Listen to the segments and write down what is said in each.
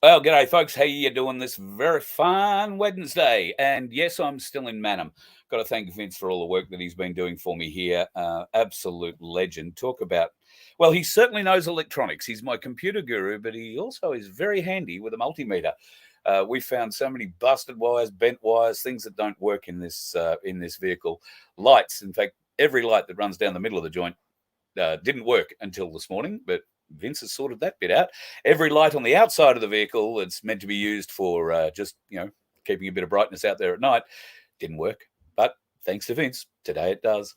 Well, g'day, folks. How you doing this very fine Wednesday? And yes, I'm still in Mannum. Got to thank Vince for all the work that he's been doing for me here. Absolute legend. Talk about, well, he certainly knows electronics. He's my computer guru, but he also is very handy with a multimeter. We found so many busted wires, bent wires, things that don't work in this vehicle. Lights, in fact, every light that runs down the middle of the joint didn't work until this morning, but Vince has sorted that bit out. Every light on the outside of the vehicle that's meant to be used for just, keeping a bit of brightness out there at night didn't work. But thanks to Vince, today it does.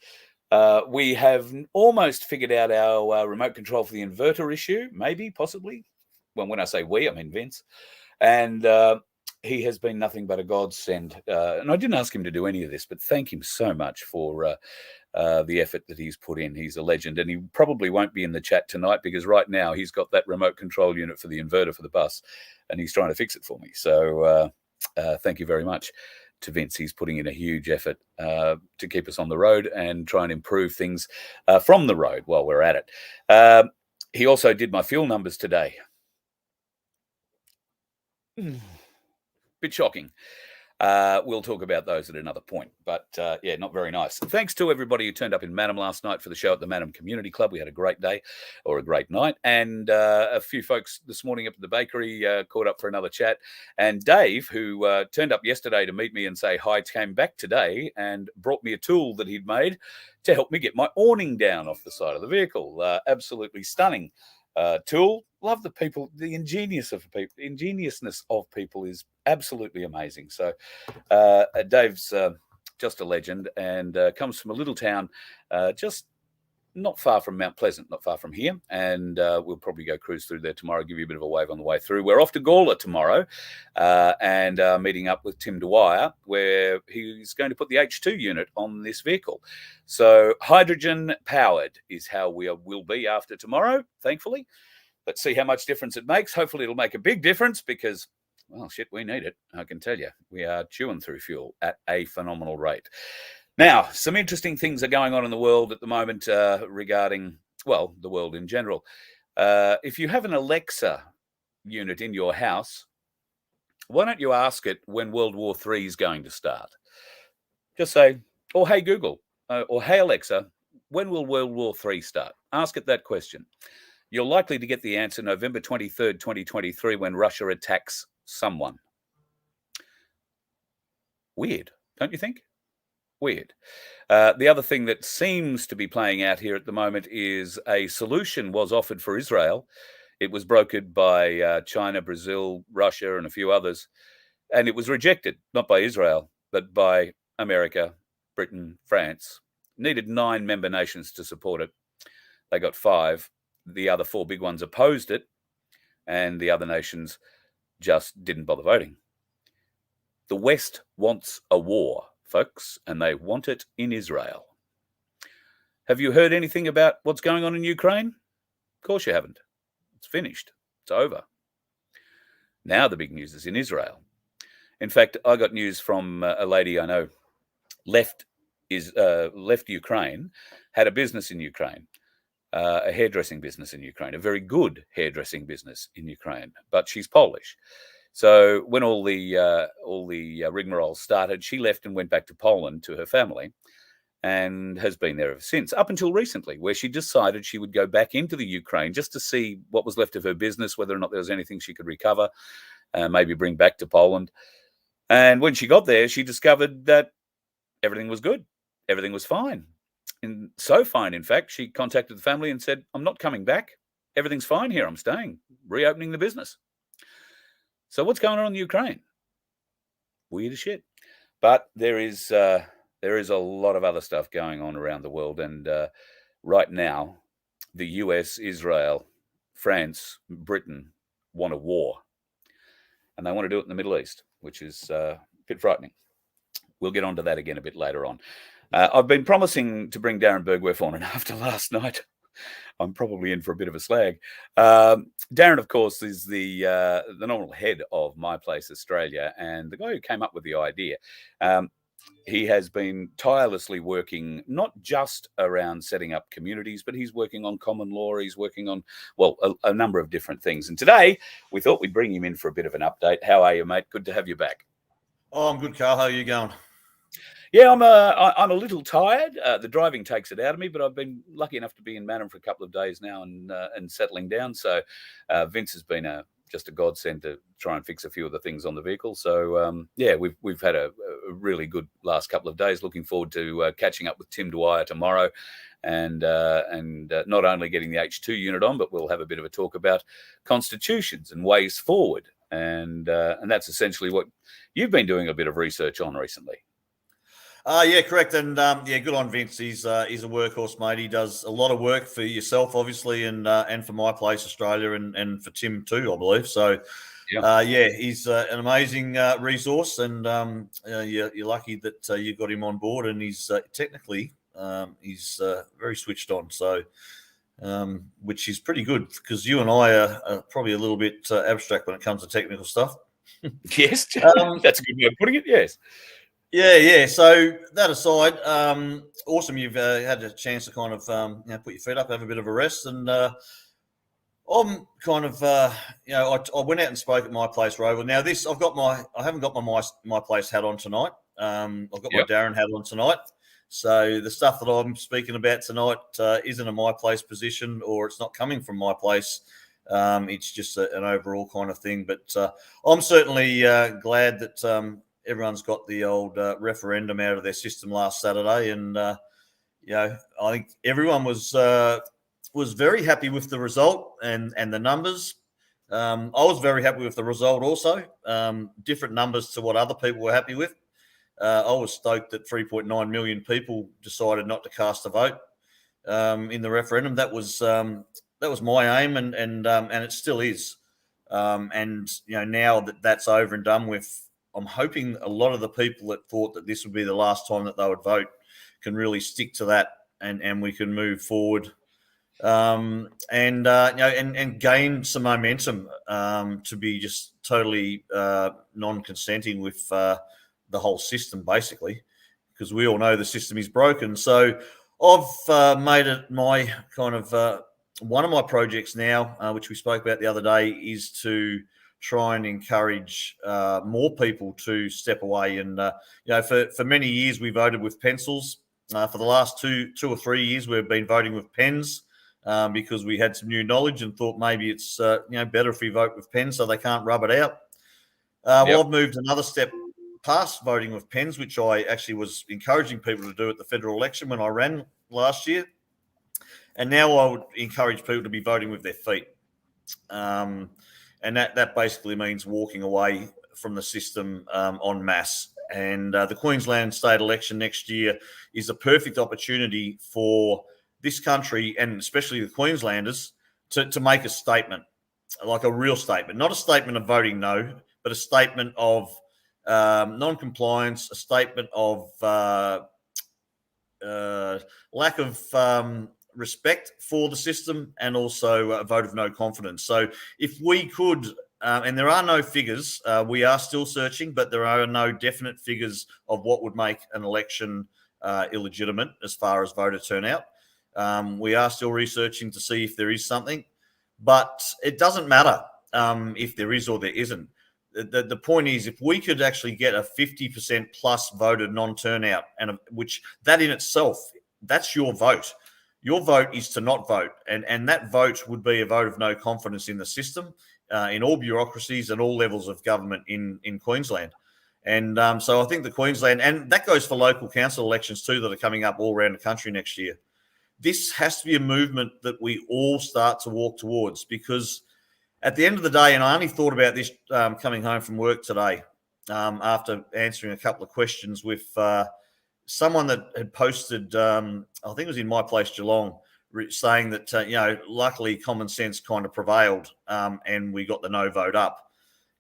We have almost figured out our remote control for the inverter issue, maybe, possibly. Well, when I say we, I mean Vince. And he has been nothing but a godsend. And I didn't ask him to do any of this, but thank him so much for the effort that he's put in. He's a legend, and he probably won't be in the chat tonight because right now he's got that remote control unit for the inverter for the bus, and he's trying to fix it for me. So thank you very much to Vince. He's putting in a huge effort to keep us on the road and try and improve things from the road while we're at it. He also did my fuel numbers today. Bit shocking. We'll talk about those at another point, but yeah, not very nice. Thanks to everybody who turned up in Mannum last night for the show at the Mannum Community Club. We had a great day, or a great night, and a few folks this morning up at the bakery caught up for another chat. And Dave, who turned up yesterday to meet me and say hi, came back today and brought me a tool that he'd made to help me get my awning down off the side of the vehicle. Absolutely stunning tool. Love the people. The ingeniousness of people is absolutely amazing. So Dave's just a legend, and comes from a little town just not far from Mount Pleasant, not far from here. And we'll probably go cruise through there tomorrow, give you a bit of a wave on the way through. We're off to Gawler tomorrow and meeting up with Tim Dwyer, where he's going to put the H2 unit on this vehicle. So hydrogen powered is how we will be after tomorrow, thankfully. Let's see how much difference it makes. Hopefully it'll make a big difference because, well, shit, we need it. I can tell you, we are chewing through fuel at a phenomenal rate. Now, some interesting things are going on in the world at the moment regarding, well, the world in general. If you have an Alexa unit in your house, why don't you ask it when World War III is going to start? Just say, or hey, Google, or hey, Alexa, when will World War III start? Ask it that question. You're likely to get the answer November 23rd, 2023, when Russia attacks someone. Weird, don't you think? Weird. The other thing that seems to be playing out here at the moment is a solution was offered for Israel. It was brokered by China, Brazil, Russia, and a few others. And it was rejected, not by Israel, but by America, Britain, France. Needed 9 member nations to support it. They got 5. The other 4 big ones opposed it, and the other nations just didn't bother voting. The West wants a war, folks, and they want it in Israel. Have you heard anything about what's going on in Ukraine? Of course you haven't. It's finished. It's over. Now the big news is in Israel. In fact, I got news from a lady I know left Ukraine, had a business in Ukraine. A hairdressing business in Ukraine, a very good hairdressing business in Ukraine, but she's Polish. So when all the rigmarole started, she left and went back to Poland to her family, and has been there ever since, up until recently, where she decided she would go back into the Ukraine just to see what was left of her business, whether or not there was anything she could recover, maybe bring back to Poland. And when she got there, she discovered that everything was good, everything was fine. And so fine, in fact, she contacted the family and said, I'm not coming back. Everything's fine here. I'm staying, reopening the business. So what's going on in Ukraine? Weird as shit. But there is a lot of other stuff going on around the world. And right now, the US, Israel, France, Britain want a war. And they want to do it in the Middle East, which is a bit frightening. We'll get onto that again a bit later on. I've been promising to bring Darren Borth on, and after last night, I'm probably in for a bit of a slag. Darren, of course, is the normal head of My Place Australia, and the guy who came up with the idea. he has been tirelessly working not just around setting up communities, but he's working on common law. He's working on, well, a number of different things. And today we thought we'd bring him in for a bit of an update. How are you, mate? Good to have you back. Oh, I'm good, Carl. How are you going? Yeah, I'm a little tired. The driving takes it out of me, but I've been lucky enough to be in Mannum for a couple of days now and settling down. So Vince has been just a godsend to try and fix a few of the things on the vehicle. So yeah, we've had a really good last couple of days. Looking forward to catching up with Tim Dwyer tomorrow, and not only getting the H2 unit on, but we'll have a bit of a talk about constitutions and ways forward. And that's essentially what you've been doing a bit of research on recently. Yeah, correct. And yeah, good on Vince. He's a workhorse, mate. He does a lot of work for yourself, obviously, and for My Place Australia, and for Tim too, I believe. So yeah, he's an amazing resource, and you're lucky that you got him on board. And he's technically he's very switched on. So which is pretty good, because you and I are probably a little bit abstract when it comes to technical stuff. Yes, that's a good way of putting it. Yes. Yeah. So that aside, awesome. You've had a chance to kind of put your feet up, have a bit of a rest, and I'm kind of I went out and spoke at My Place Roval. Now I haven't got my Place hat on tonight. I've got my Darren hat on tonight. So the stuff that I'm speaking about tonight isn't a My Place position, or it's not coming from My Place. It's just an overall kind of thing. But I'm certainly glad that everyone's got the old referendum out of their system last Saturday, and I think everyone was very happy with the result and the numbers. I was very happy with the result also. Different numbers to what other people were happy with. I was stoked that 3.9 million people decided not to cast a vote in the referendum. That was my aim, and it still is. And now that that's over and done with, I'm hoping a lot of the people that thought that this would be the last time that they would vote can really stick to that, and we can move forward, and gain some momentum to be just totally non-consenting with the whole system, basically, because we all know the system is broken. So I've made it my kind of one of my projects now, which we spoke about the other day, is to try and encourage more people to step away. And for many years we voted with pencils. For the last two or 3 years we've been voting with pens, because we had some new knowledge and thought maybe it's better if we vote with pens so they can't rub it out. Well, I've moved another step past voting with pens, which I actually was encouraging people to do at the federal election when I ran last year. And now I would encourage people to be voting with their feet. And that basically means walking away from the system en masse. And the Queensland state election next year is a perfect opportunity for this country, and especially the Queenslanders, to make a statement, like a real statement, not a statement of voting no, but a statement of non-compliance, a statement of lack of respect for the system, and also a vote of no confidence. So if we could, and there are no figures, we are still searching, but there are no definite figures of what would make an election illegitimate as far as voter turnout. We are still researching to see if there is something, but it doesn't matter if there is or there isn't. The point is, if we could actually get a 50% plus voter non-turnout, and which that in itself, that's your vote. Your vote is to not vote, and that vote would be a vote of no confidence in the system, in all bureaucracies and all levels of government in Queensland. And so I think the Queensland, and that goes for local council elections too, that are coming up all around the country next year. This has to be a movement that we all start to walk towards, because at the end of the day, and I only thought about this coming home from work today, after answering a couple of questions with someone that had posted, I think it was in My Place Geelong, saying that, luckily common sense kind of prevailed, and we got the no vote up.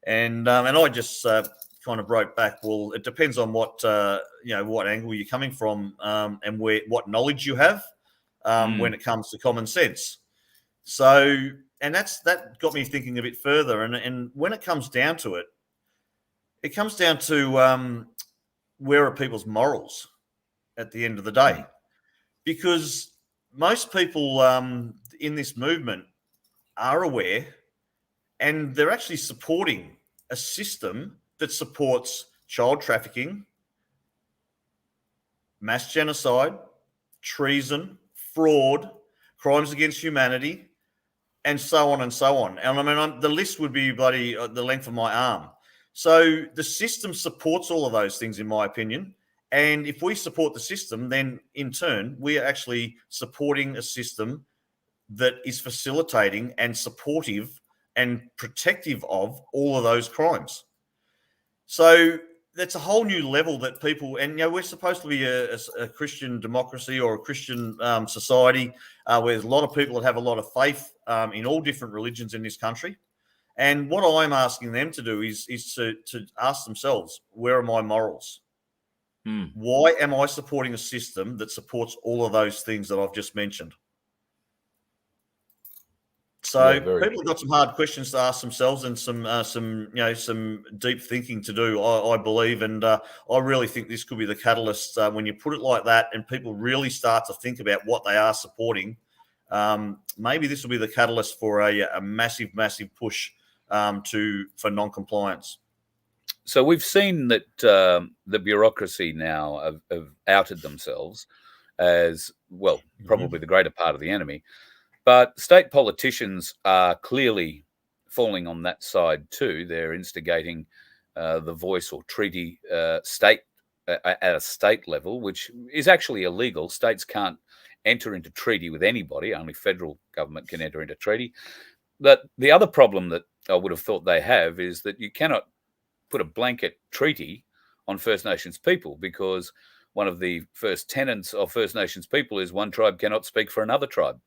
And I just kind of wrote back, well, it depends on what angle you're coming from, and what knowledge you have when it comes to common sense. So, and that got me thinking a bit further. And when it comes down to it, it comes down to where are people's morals at the end of the day? Because most people in this movement are aware, and they're actually supporting a system that supports child trafficking, mass genocide, treason, fraud, crimes against humanity, and so on and so on. And I mean, the list would be bloody the length of my arm. So the system supports all of those things, in my opinion. And if we support the system, then in turn, we are actually supporting a system that is facilitating and supportive and protective of all of those crimes. So that's a whole new level that people, and we're supposed to be a Christian democracy or a Christian society where there's a lot of people that have a lot of faith in all different religions in this country. And what I'm asking them to do is to ask themselves, where are my morals? Why am I supporting a system that supports all of those things that I've just mentioned? So people have got some hard questions to ask themselves and some deep thinking to do, I believe. And I really think this could be the catalyst when you put it like that and people really start to think about what they are supporting. Maybe this will be the catalyst for a massive, massive push for non-compliance. So we've seen that the bureaucracy now have outed themselves as, well, probably the greater part of the enemy. But state politicians are clearly falling on that side too. They're instigating the voice or treaty state at a state level, which is actually illegal. States can't enter into treaty with anybody. Only federal government can enter into treaty. But the other problem that I would have thought they have is that you cannot put a blanket treaty on First Nations people, because one of the first tenets of First Nations people is one tribe cannot speak for another tribe.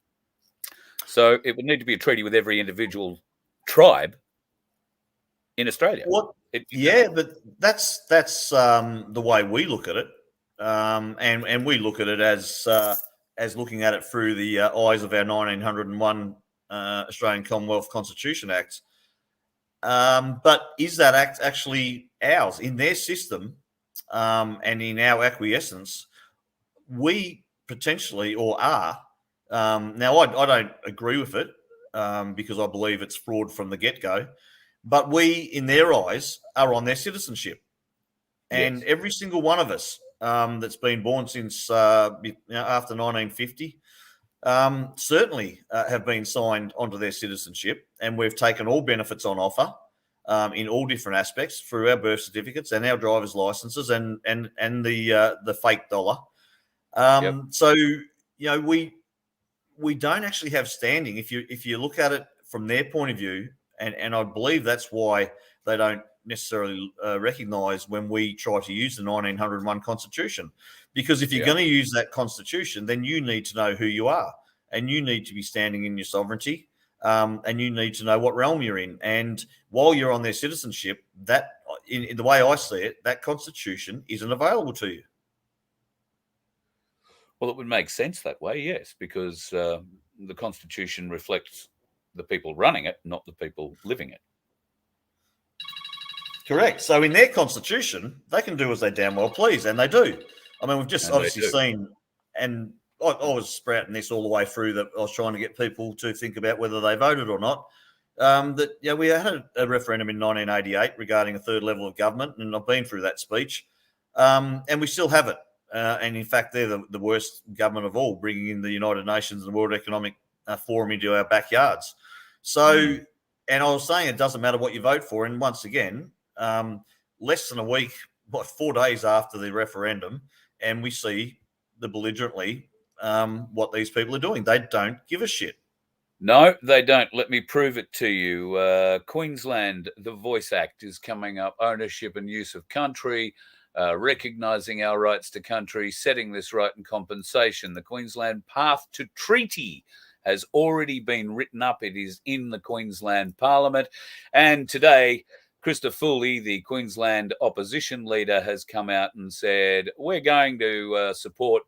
So it would need to be a treaty with every individual tribe in Australia. But that's the way we look at it, and we look at it as looking at it through the eyes of our 1901 Australian Commonwealth Constitution Act. But is that act actually ours? In their system and in our acquiescence, we potentially or are. Now, I don't agree with it because I believe it's fraud from the get-go. But we, in their eyes, are on their citizenship. And yes, every single one of us that's been born since after 1950 certainly have been signed onto their citizenship, and we've taken all benefits on offer in all different aspects through our birth certificates and our driver's licenses and the fake dollar. So we don't actually have standing if you look at it from their point of view, and I believe that's why they don't necessarily recognise when we try to use the 1901 Constitution. Because if you're going to use that Constitution, then you need to know who you are, and you need to be standing in your sovereignty, and you need to know what realm you're in. And while you're on their citizenship, that, in the way I see it, that Constitution isn't available to you. Well, it would make sense that way, yes, because the Constitution reflects the people running it, not the people living it. Correct. So in their Constitution, they can do as they damn well please, and they do. I mean, we've just obviously seen, and I was sprouting this all the way through, that I was trying to get people to think about whether they voted or not. We had a referendum in 1988 regarding a third level of government, and I've been through that speech, and we still have it. And in fact, they're the worst government of all, bringing in the United Nations and the World Economic Forum into our backyards. So, and I was saying it doesn't matter what you vote for. And once again, less than a week, 4 days after the referendum, and we see the belligerently what these people are doing. They don't give a shit. No, they don't. Let me prove it to you. Queensland, the VoF Act is coming up. Ownership and use of country, recognising our rights to country, setting this right and compensation. The Queensland path to treaty has already been written up. It is in the Queensland Parliament. And today, Krista Foley, the Queensland opposition leader, has come out and said, we're going to support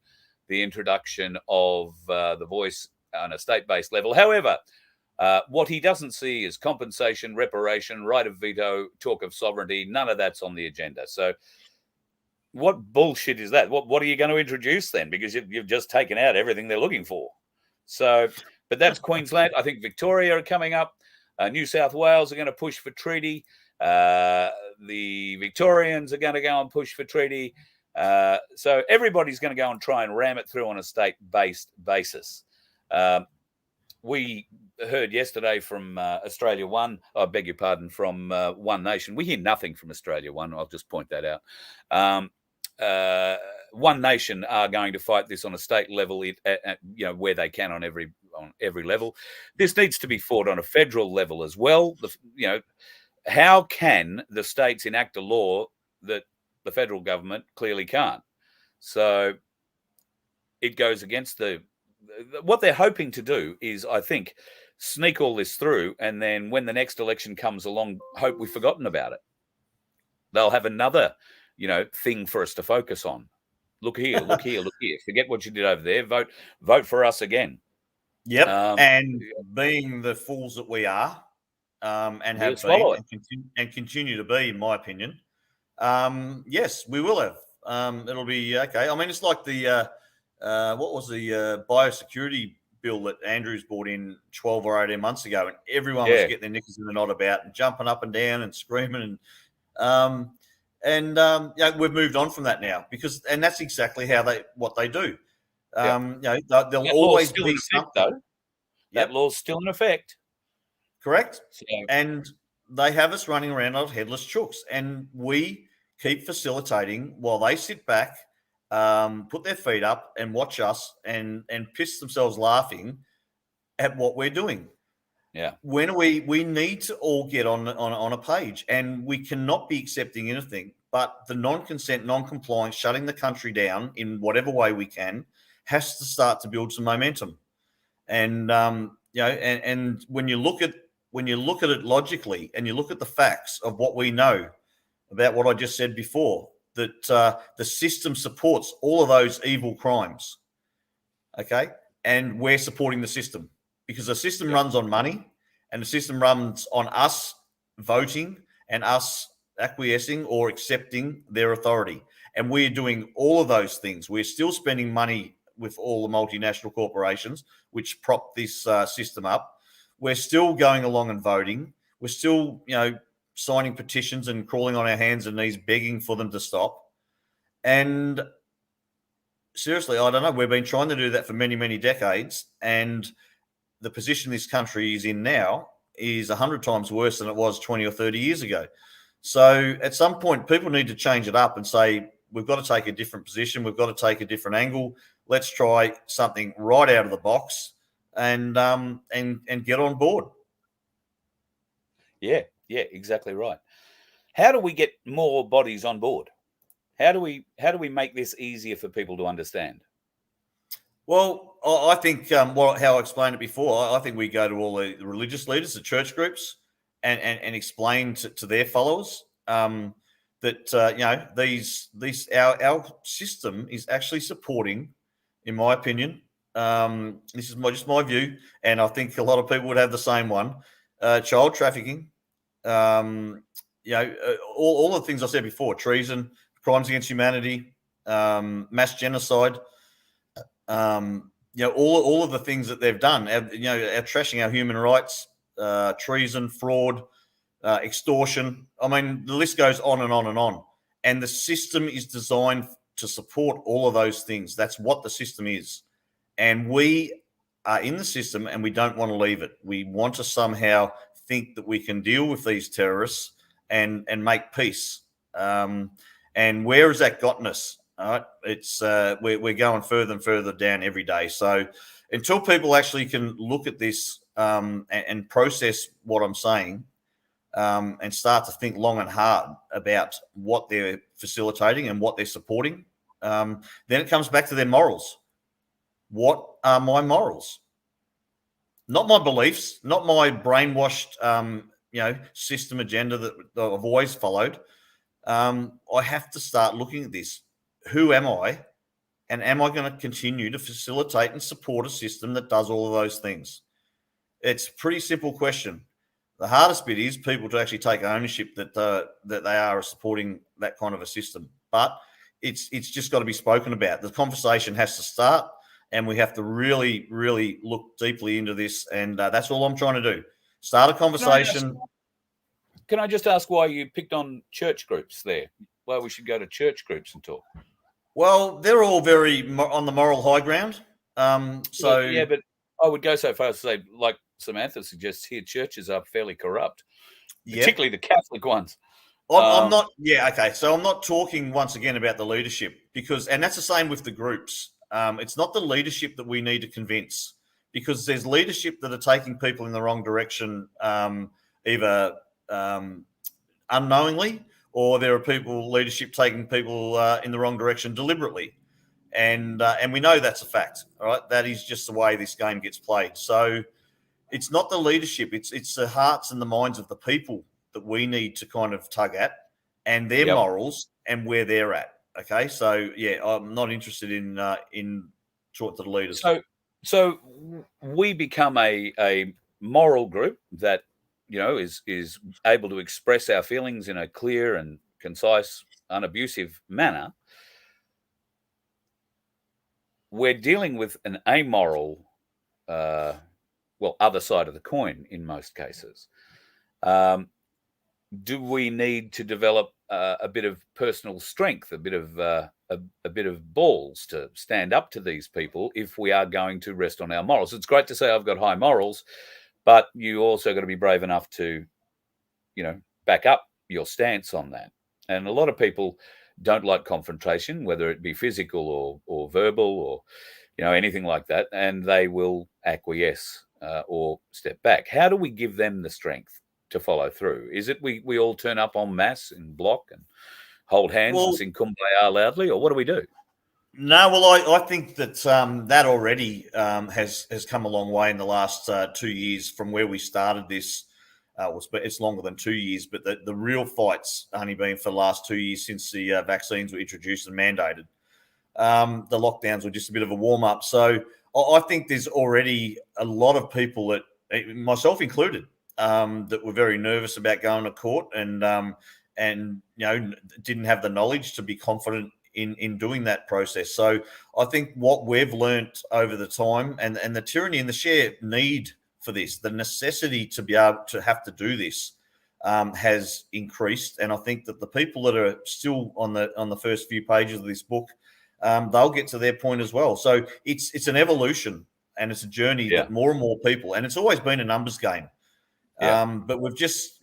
the introduction of the voice on a state-based level. However, what he doesn't see is compensation, reparation, right of veto, talk of sovereignty. None of that's on the agenda. So what bullshit is that? What are you going to introduce then? Because you've just taken out everything they're looking for. So, but that's Queensland. I think Victoria are coming up. New South Wales are going to push for treaty. The Victorians are going to go and push for treaty. So everybody's going to go and try and ram it through on a state-based basis. We heard yesterday from Australia One, I beg your pardon, from One Nation. We hear nothing from Australia One. I'll just point that out. One Nation are going to fight this on a state level, where they can on every level. This needs to be fought on a federal level as well. How can the states enact a law that the federal government clearly can't? So it goes against what they're hoping to do is, I think, sneak all this through, and then when the next election comes along, hope we've forgotten about it. They'll have another, thing for us to focus on. Look here, look here, look here. Forget what you did over there. Vote for us again. Yep. And being the fools that we are, and have been and continue to be, in my opinion, yes, we will have. It'll be okay. I mean, it's like the what was the biosecurity bill that Andrews brought in 12 or 18 months ago, and everyone was getting their knickers in the knot about and jumping up and down and screaming, and we've moved on from that now and that's exactly what they do. There'll always be something. Though. That law's still in effect. Correct. So, and they have us running around like headless chooks, and we keep facilitating while they sit back, put their feet up and watch us and piss themselves laughing at what we're doing. Yeah. When we need to all get on a page, and we cannot be accepting anything but the non-consent, non-compliance, shutting the country down in whatever way we can, has to start to build some momentum. And and when you look at it logically, and you look at the facts of what we know about what I just said before, that the system supports all of those evil crimes, okay? And we're supporting the system because the system runs on money, and the system runs on us voting and us acquiescing or accepting their authority. And we're doing all of those things. We're still spending money with all the multinational corporations, which prop this system up. We're still going along and voting. We're still, signing petitions and crawling on our hands and knees, begging for them to stop. And seriously, I don't know. We've been trying to do that for many, many decades. And the position this country is in now is 100 times worse than it was 20 or 30 years ago. So at some point, people need to change it up and say, we've got to take a different position. We've got to take a different angle. Let's try something right out of the box and get on board. Yeah, exactly right. How do we get more bodies on board? How do we make this easier for people to understand? Well, I think how I explained it before, I think we go to all the religious leaders, the church groups, and explain to their followers that our system is actually supporting, in my opinion, this is just my view, and I think a lot of people would have the same one. Child trafficking, all the things I said before: treason, crimes against humanity, mass genocide. All of the things that they've done. Our trashing our human rights, treason, fraud, extortion. I mean, the list goes on and on and on. And the system is designed to support all of those things. That's what the system is. And we are in the system, and we don't want to leave it. We want to somehow think that we can deal with these terrorists and make peace. And where has that gotten us? All right, it's we're going further and further down every day. So until people actually can look at this and process what I'm saying, and start to think long and hard about what they're facilitating and what they're supporting, then it comes back to their morals. What are my morals? Not my beliefs, not my brainwashed, system agenda that I've always followed. I have to start looking at this. Who am I? And am I going to continue to facilitate and support a system that does all of those things? It's a pretty simple question. The hardest bit is people to actually take ownership that they are supporting that kind of a system. But it's just got to be spoken about. The conversation has to start, and we have to really, really look deeply into this. And that's all I'm trying to do. Start a conversation. Can I just ask why you picked on church groups there? Why we should go to church groups and talk? Well, they're all very on the moral high ground. Yeah, but I would go so far as to say, like Samantha suggests here, churches are fairly corrupt, particularly the Catholic ones. I'm not. Yeah, okay. So I'm not talking once again about the leadership and that's the same with the groups. It's not the leadership that we need to convince, because there's leadership that are taking people in the wrong direction, either unknowingly, or there are leadership taking people in the wrong direction deliberately, and we know that's a fact. All right, that is just the way this game gets played. So it's not the leadership; it's the hearts and the minds of the people that we need to kind of tug at, and their morals and where they're at. Okay, so yeah, I'm not interested in talking to the leaders. So we become a moral group that is able to express our feelings in a clear and concise, unabusive manner. We're dealing with an amoral, other side of the coin in most cases. Do we need to develop a bit of personal strength, a bit of balls to stand up to these people if we are going to rest on our morals? It's great to say I've got high morals, but you also got to be brave enough to, back up your stance on that. And a lot of people don't like confrontation, whether it be physical or verbal or, anything like that, and they will acquiesce or step back. How do we give them the strength to follow through? Is it we all turn up en masse in block and hold hands and sing Kumbaya loudly, or what do we do? No, well, I think that that already has come a long way in the last 2 years from where we started this. It's longer than 2 years, but the real fight's only been for the last 2 years since the vaccines were introduced and mandated. The lockdowns were just a bit of a warm-up. So I think there's already a lot of people, that, myself included, that were very nervous about going to court and didn't have the knowledge to be confident in doing that process. So I think what we've learnt over the time and the tyranny and the sheer need for this, the necessity to be able to have to do this, has increased. And I think that the people that are still on the first few pages of this book, they'll get to their point as well. So it's an evolution and it's a journey that more and more people, and it's always been a numbers game. But we've just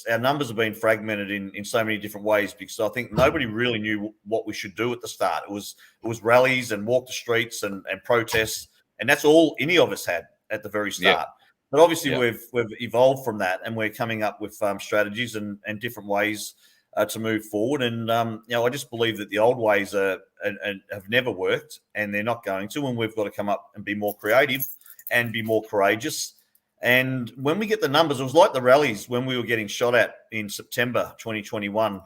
our numbers have been fragmented in so many different ways, because I think nobody really knew what we should do at the start. It was rallies and walk the streets and protests, and that's all any of us had at the very start. But obviously we've evolved from that, and we're coming up with strategies and different ways to move forward. And I just believe that the old ways have never worked, and they're not going to. And we've got to come up and be more creative and be more courageous. And when we get the numbers, it was like the rallies when we were getting shot at in September 2021.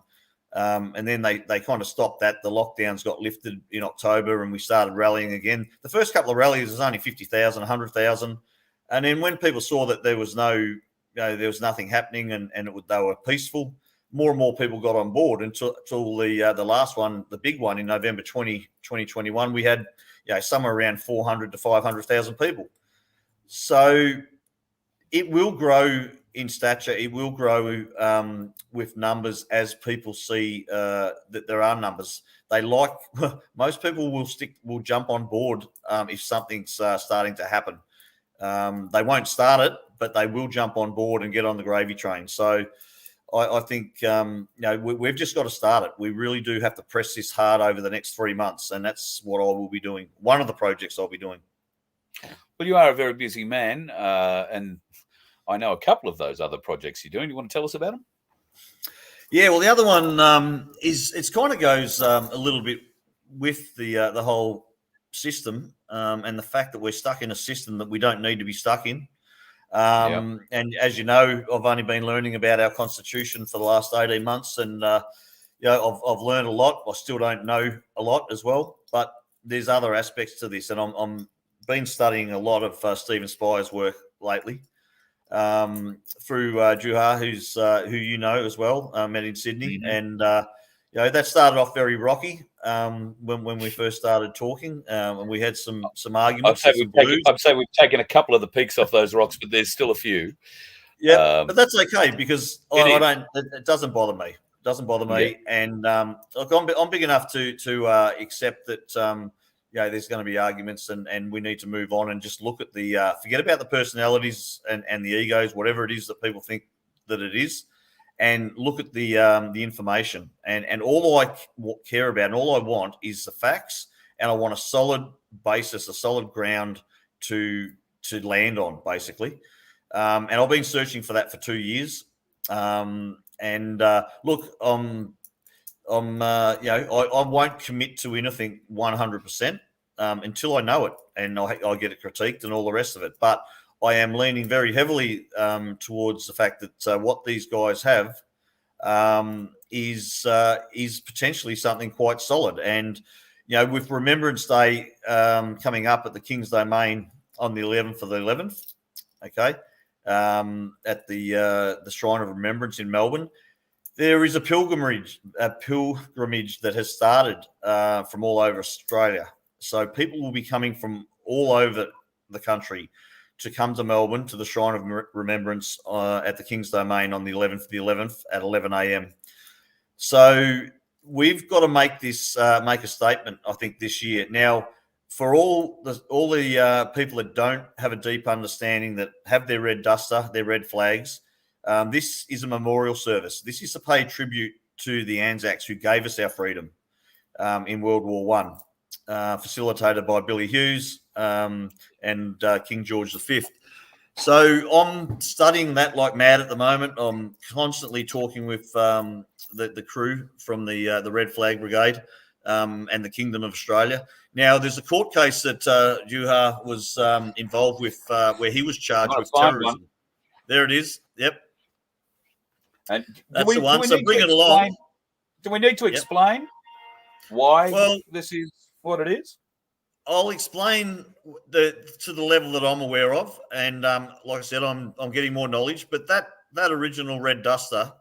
And then they kind of stopped that. The lockdowns got lifted in October and we started rallying again. The first couple of rallies was only 50,000, 100,000. And then when people saw that there was there was nothing happening and they were peaceful, more and more people got on board until the last one, the big one in November 2021, we had somewhere around 400 to 500,000 people. So it will grow in stature. It will grow with numbers as people see that there are numbers. Most people will jump on board if something's starting to happen. They won't start it, but they will jump on board and get on the gravy train. So I think we've just got to start it. We really do have to press this hard over the next 3 months, and that's what I will be doing. One of the projects I'll be doing. Well, you are a very busy man, and I know a couple of those other projects you're doing. Do you want to tell us about them? Yeah, well, the other one is it kind of goes a little bit with the whole system and the fact that we're stuck in a system that we don't need to be stuck in. And as you know, I've only been learning about our constitution for the last 18 months, and I've learned a lot. I still don't know a lot as well, but there's other aspects to this, and I'm been studying a lot of Stephen Spire's work lately. Through Juha, who you know as well, met in Sydney, and that started off very rocky when we first started talking, and we had some arguments. I'd say we've taken a couple of the peaks off those rocks, but there's still a few. Yeah, but that's okay because it doesn't bother me. It doesn't bother me, and look, I'm big enough to accept that there's going to be arguments, and we need to move on and just look at the forget about the personalities and the egos, whatever it is that people think that it is, and look at the information. And all I care about and all I want is the facts, and I want a solid basis, a solid ground to land on, basically. And I've been searching for that for 2 years. Look, I won't commit to anything 100% until I know it and I get it critiqued and all the rest of it. But I am leaning very heavily towards the fact that what these guys have is potentially something quite solid. And with Remembrance Day coming up at the King's Domain on the 11th of the 11th, okay, at the Shrine of Remembrance in Melbourne, there is a pilgrimage that has started from all over Australia. So people will be coming from all over the country to come to Melbourne to the Shrine of Remembrance at the King's Domain on the 11th of the 11th at 11 a.m. So we've got to make a statement, I think, this year. Now, for all the people that don't have a deep understanding, that have their red duster, their red flags, this is a memorial service. This is to pay tribute to the Anzacs who gave us our freedom in World War One, facilitated by Billy Hughes and King George V. So I'm studying that like mad at the moment. I'm constantly talking with the crew from the Red Flag Brigade and the Kingdom of Australia. Now, there's a court case that Juha was involved with where he was charged with terrorism. There it is. Yep. And that's the one. So bring it along. Do we need to explain why this is what it is? I'll explain to the level that I'm aware of, and like I said, I'm getting more knowledge. But that original red duster,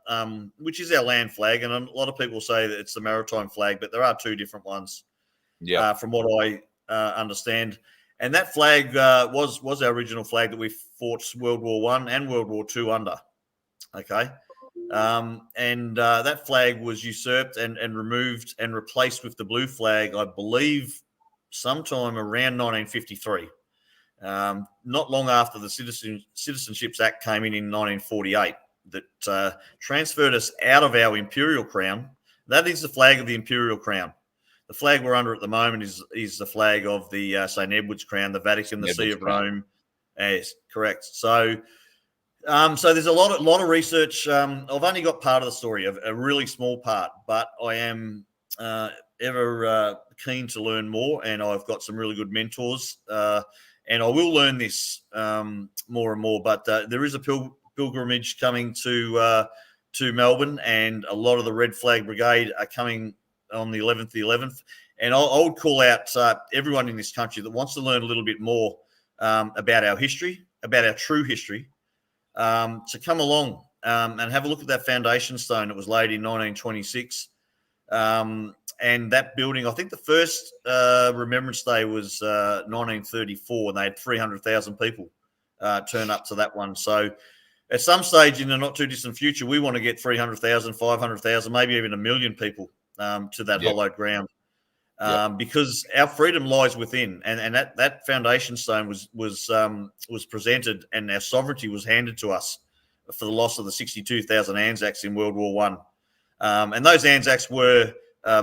which is our land flag, and a lot of people say that it's the maritime flag, but there are two different ones. Yeah, from what I understand, and that flag was our original flag that we fought World War One and World War Two under. Okay. And that flag was usurped and removed and replaced with the blue flag, I believe, sometime around 1953. Not long after the Citizenships Act came in 1948, that transferred us out of our imperial crown. That is the flag of the imperial crown. The flag we're under at the moment is the flag of the St. Edward's crown, the Vatican, the See of Rome. Yes, correct. So there's a lot of research. I've only got part of the story, a really small part, but I am ever keen to learn more, and I've got some really good mentors, and I will learn this more and more. But there is a pilgrimage coming to Melbourne, and a lot of the Red Flag Brigade are coming on the 11th. And I would call out everyone in this country that wants to learn a little bit more about our history, about our true history, to come along and have a look at that foundation stone that was laid in 1926. And that building, I think the first Remembrance Day was 1934, and they had 300,000 people turn up to that one. So at some stage in the not too distant future, we want to get 300,000, 500,000, maybe even 1 million people to that hallowed ground. Because our freedom lies within, and that foundation stone was presented, and our sovereignty was handed to us for the loss of the 62,000 Anzacs in World War One, and those Anzacs were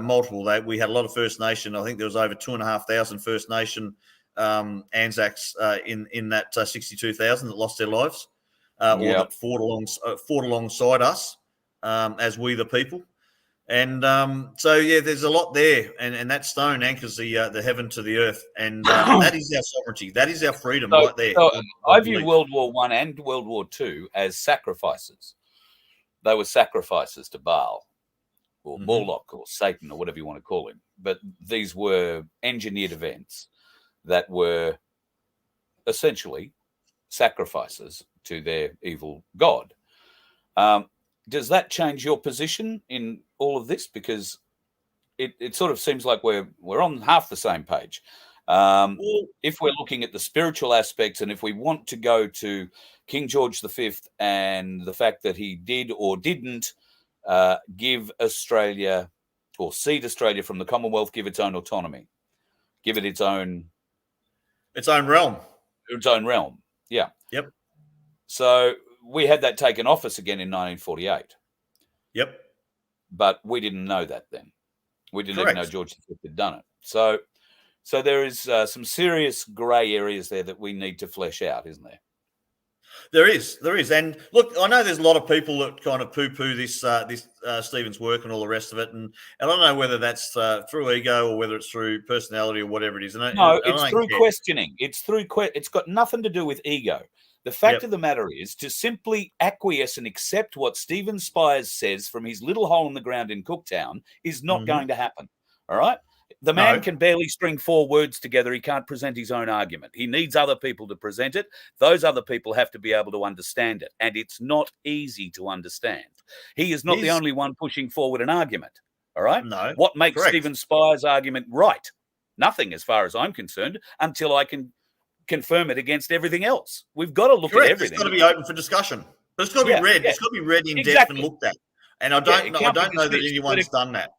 multiple. We had a lot of First Nation. I think there was over 2,500 First Nation Anzacs in that 62,000 that lost their lives, or that fought alongside us as we the people. And there's a lot there, and that stone anchors the heaven to the earth, and that is our sovereignty, that is our freedom, right there. So I view World War One and World War Two as sacrifices. They were sacrifices to Baal, or Moloch, or Satan, or whatever you want to call him. But these were engineered events that were essentially sacrifices to their evil god. does that change your position in all of this? Because it sort of seems like we're on half the same page. If we're looking at the spiritual aspects, and if we want to go to King George V and the fact that he did or didn't give Australia or cede Australia from the Commonwealth, give its own autonomy, give it its own realm. Its own realm. Yeah. Yep. So we had that taken off us again in 1948. Yep. But we didn't know that then. We didn't Correct. even know George V had done it. So there is some serious grey areas there that we need to flesh out, isn't there? There is. And look, I know there's a lot of people that kind of poo-poo this Stephen's work and all the rest of it, and I don't know whether that's through ego or whether it's through personality or whatever it is. It's through questioning. It's got nothing to do with ego. The fact of the matter is to simply acquiesce and accept what Stephen Spires says from his little hole in the ground in Cooktown is not going to happen. All right? The man can barely string 4 words together. He can't present his own argument. He needs other people to present it. Those other people have to be able to understand it. And it's not easy to understand. He is not the only one pushing forward an argument. All right? No. What makes Stephen Spires' argument right? Nothing, as far as I'm concerned, until I can confirm it against everything else. We've got to look at everything. It's got to be open for discussion. But it's got to be read. Yeah. It's got to be read in depth and looked at. And I don't know that anyone's done that.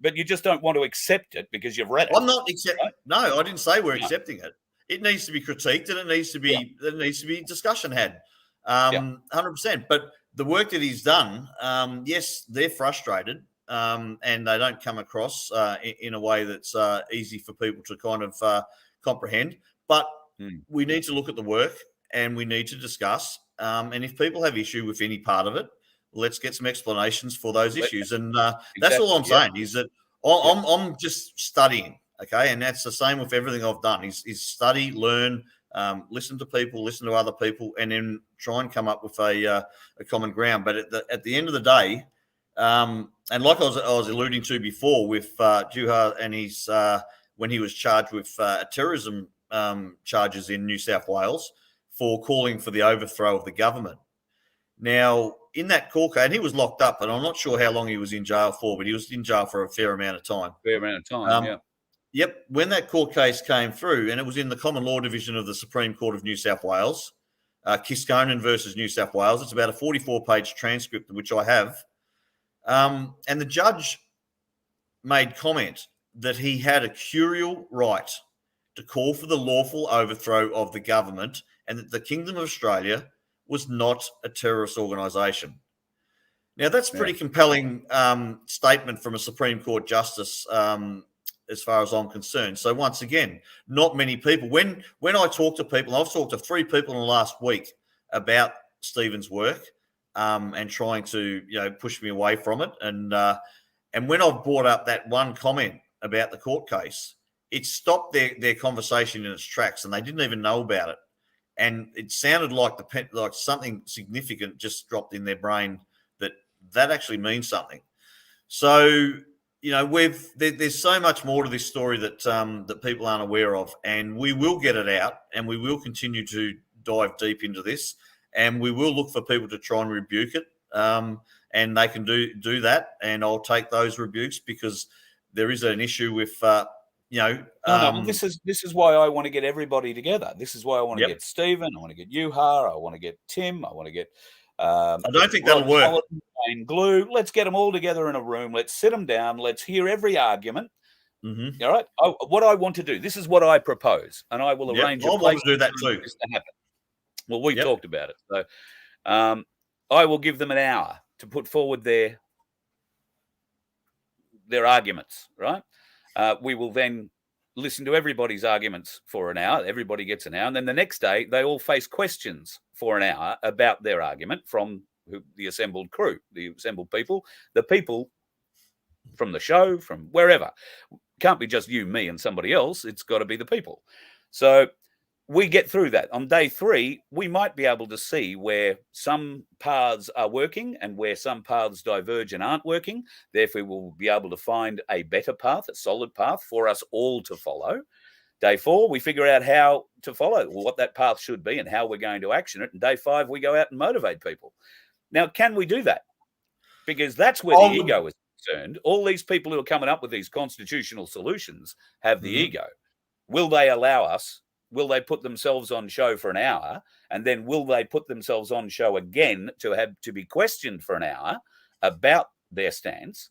But you just don't want to accept it because you've read it. I'm not accepting. Right? No, I didn't say we're accepting it. It needs to be critiqued and it needs to be discussion had. 100%. But the work that he's done, yes, they're frustrated and they don't come across in a way that's easy for people to kind of comprehend. But we need to look at the work and we need to discuss. And if people have issue with any part of it, let's get some explanations for those issues. And that's all I'm saying is that I'm just studying, okay? And that's the same with everything I've done is study, learn, listen to people, listen to other people, and then try and come up with a common ground. But at the end of the day, and like I was alluding to before with Juha and his when he was charged with terrorism charges in New South Wales for calling for the overthrow of the government. Now, in that court case, and he was locked up, and I'm not sure how long he was in jail for, but he was in jail for a fair amount of time. Yep. When that court case came through, and it was in the Common Law Division of the Supreme Court of New South Wales, Kiskonen versus New South Wales. It's about a 44-page transcript, which I have. And the judge made comment that he had a curial right to call for the lawful overthrow of the government and that the Kingdom of Australia was not a terrorist organisation. Now, that's a pretty compelling statement from a Supreme Court justice as far as I'm concerned. So once again, not many people, when I talk to people, I've talked to 3 people in the last week about Stephen's work and trying to, push me away from it. And when I've brought up that one comment about the court case, it stopped their conversation in its tracks and they didn't even know about it. And it sounded like something significant just dropped in their brain that actually means something. So, there's so much more to this story that people aren't aware of, and we will get it out, and we will continue to dive deep into this, and we will look for people to try and rebuke it, and they can do that, and I'll take those rebukes because there is an issue with. This is why I want to get everybody together. This is why I want to get Stephen. I want to get Juha. I want to get Tim. I want to get. I don't think that'll work. And Glue. Let's get them all together in a room. Let's sit them down. Let's hear every argument. Mm-hmm. All right. What I want to do. This is what I propose, and I will arrange. I want to do that too. To happen. Well, we've talked about it, so I will give them an hour to put forward their arguments. Right. We will then listen to everybody's arguments for an hour. Everybody gets an hour. And then the next day, they all face questions for an hour about their argument from the assembled crew, the assembled people, the people from the show, from wherever. Can't be just you, me, and somebody else. It's got to be the people. So we get through that. On day 3, we might be able to see where some paths are working and where some paths diverge and aren't working. Therefore, we'll be able to find a better path, a solid path for us all to follow. Day 4, we figure out how to follow, what that path should be and how we're going to action it. And day 5, we go out and motivate people. Now, can we do that? because that's where the ego is concerned. All these people who are coming up with these constitutional solutions have the ego. Will they allow us? Will they put themselves on show for an hour, and then will they put themselves on show again to have to be questioned for an hour about their stance?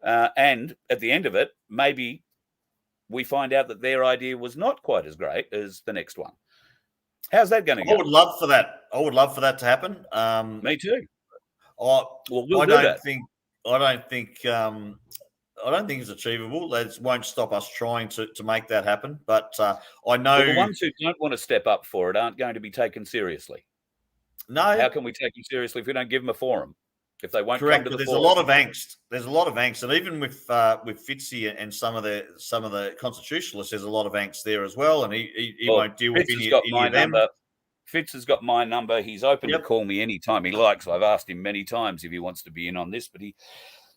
And at the end of it, maybe we find out that their idea was not quite as great as the next one. How's that going to go? I would love for that. I would love for that to happen. Me too. I don't think it's achievable. That won't stop us trying to make that happen. But I know the ones who don't want to step up for it aren't going to be taken seriously. No. How can we take them seriously if we don't give them a forum? If they won't correct, come to but the there's forum? a lot of angst. There's a lot of angst, and even with Fitzy and some of the constitutionalists, there's a lot of angst there as well. And he won't deal with any of them. Fitz has got my number. He's open to call me anytime he likes. I've asked him many times if he wants to be in on this, but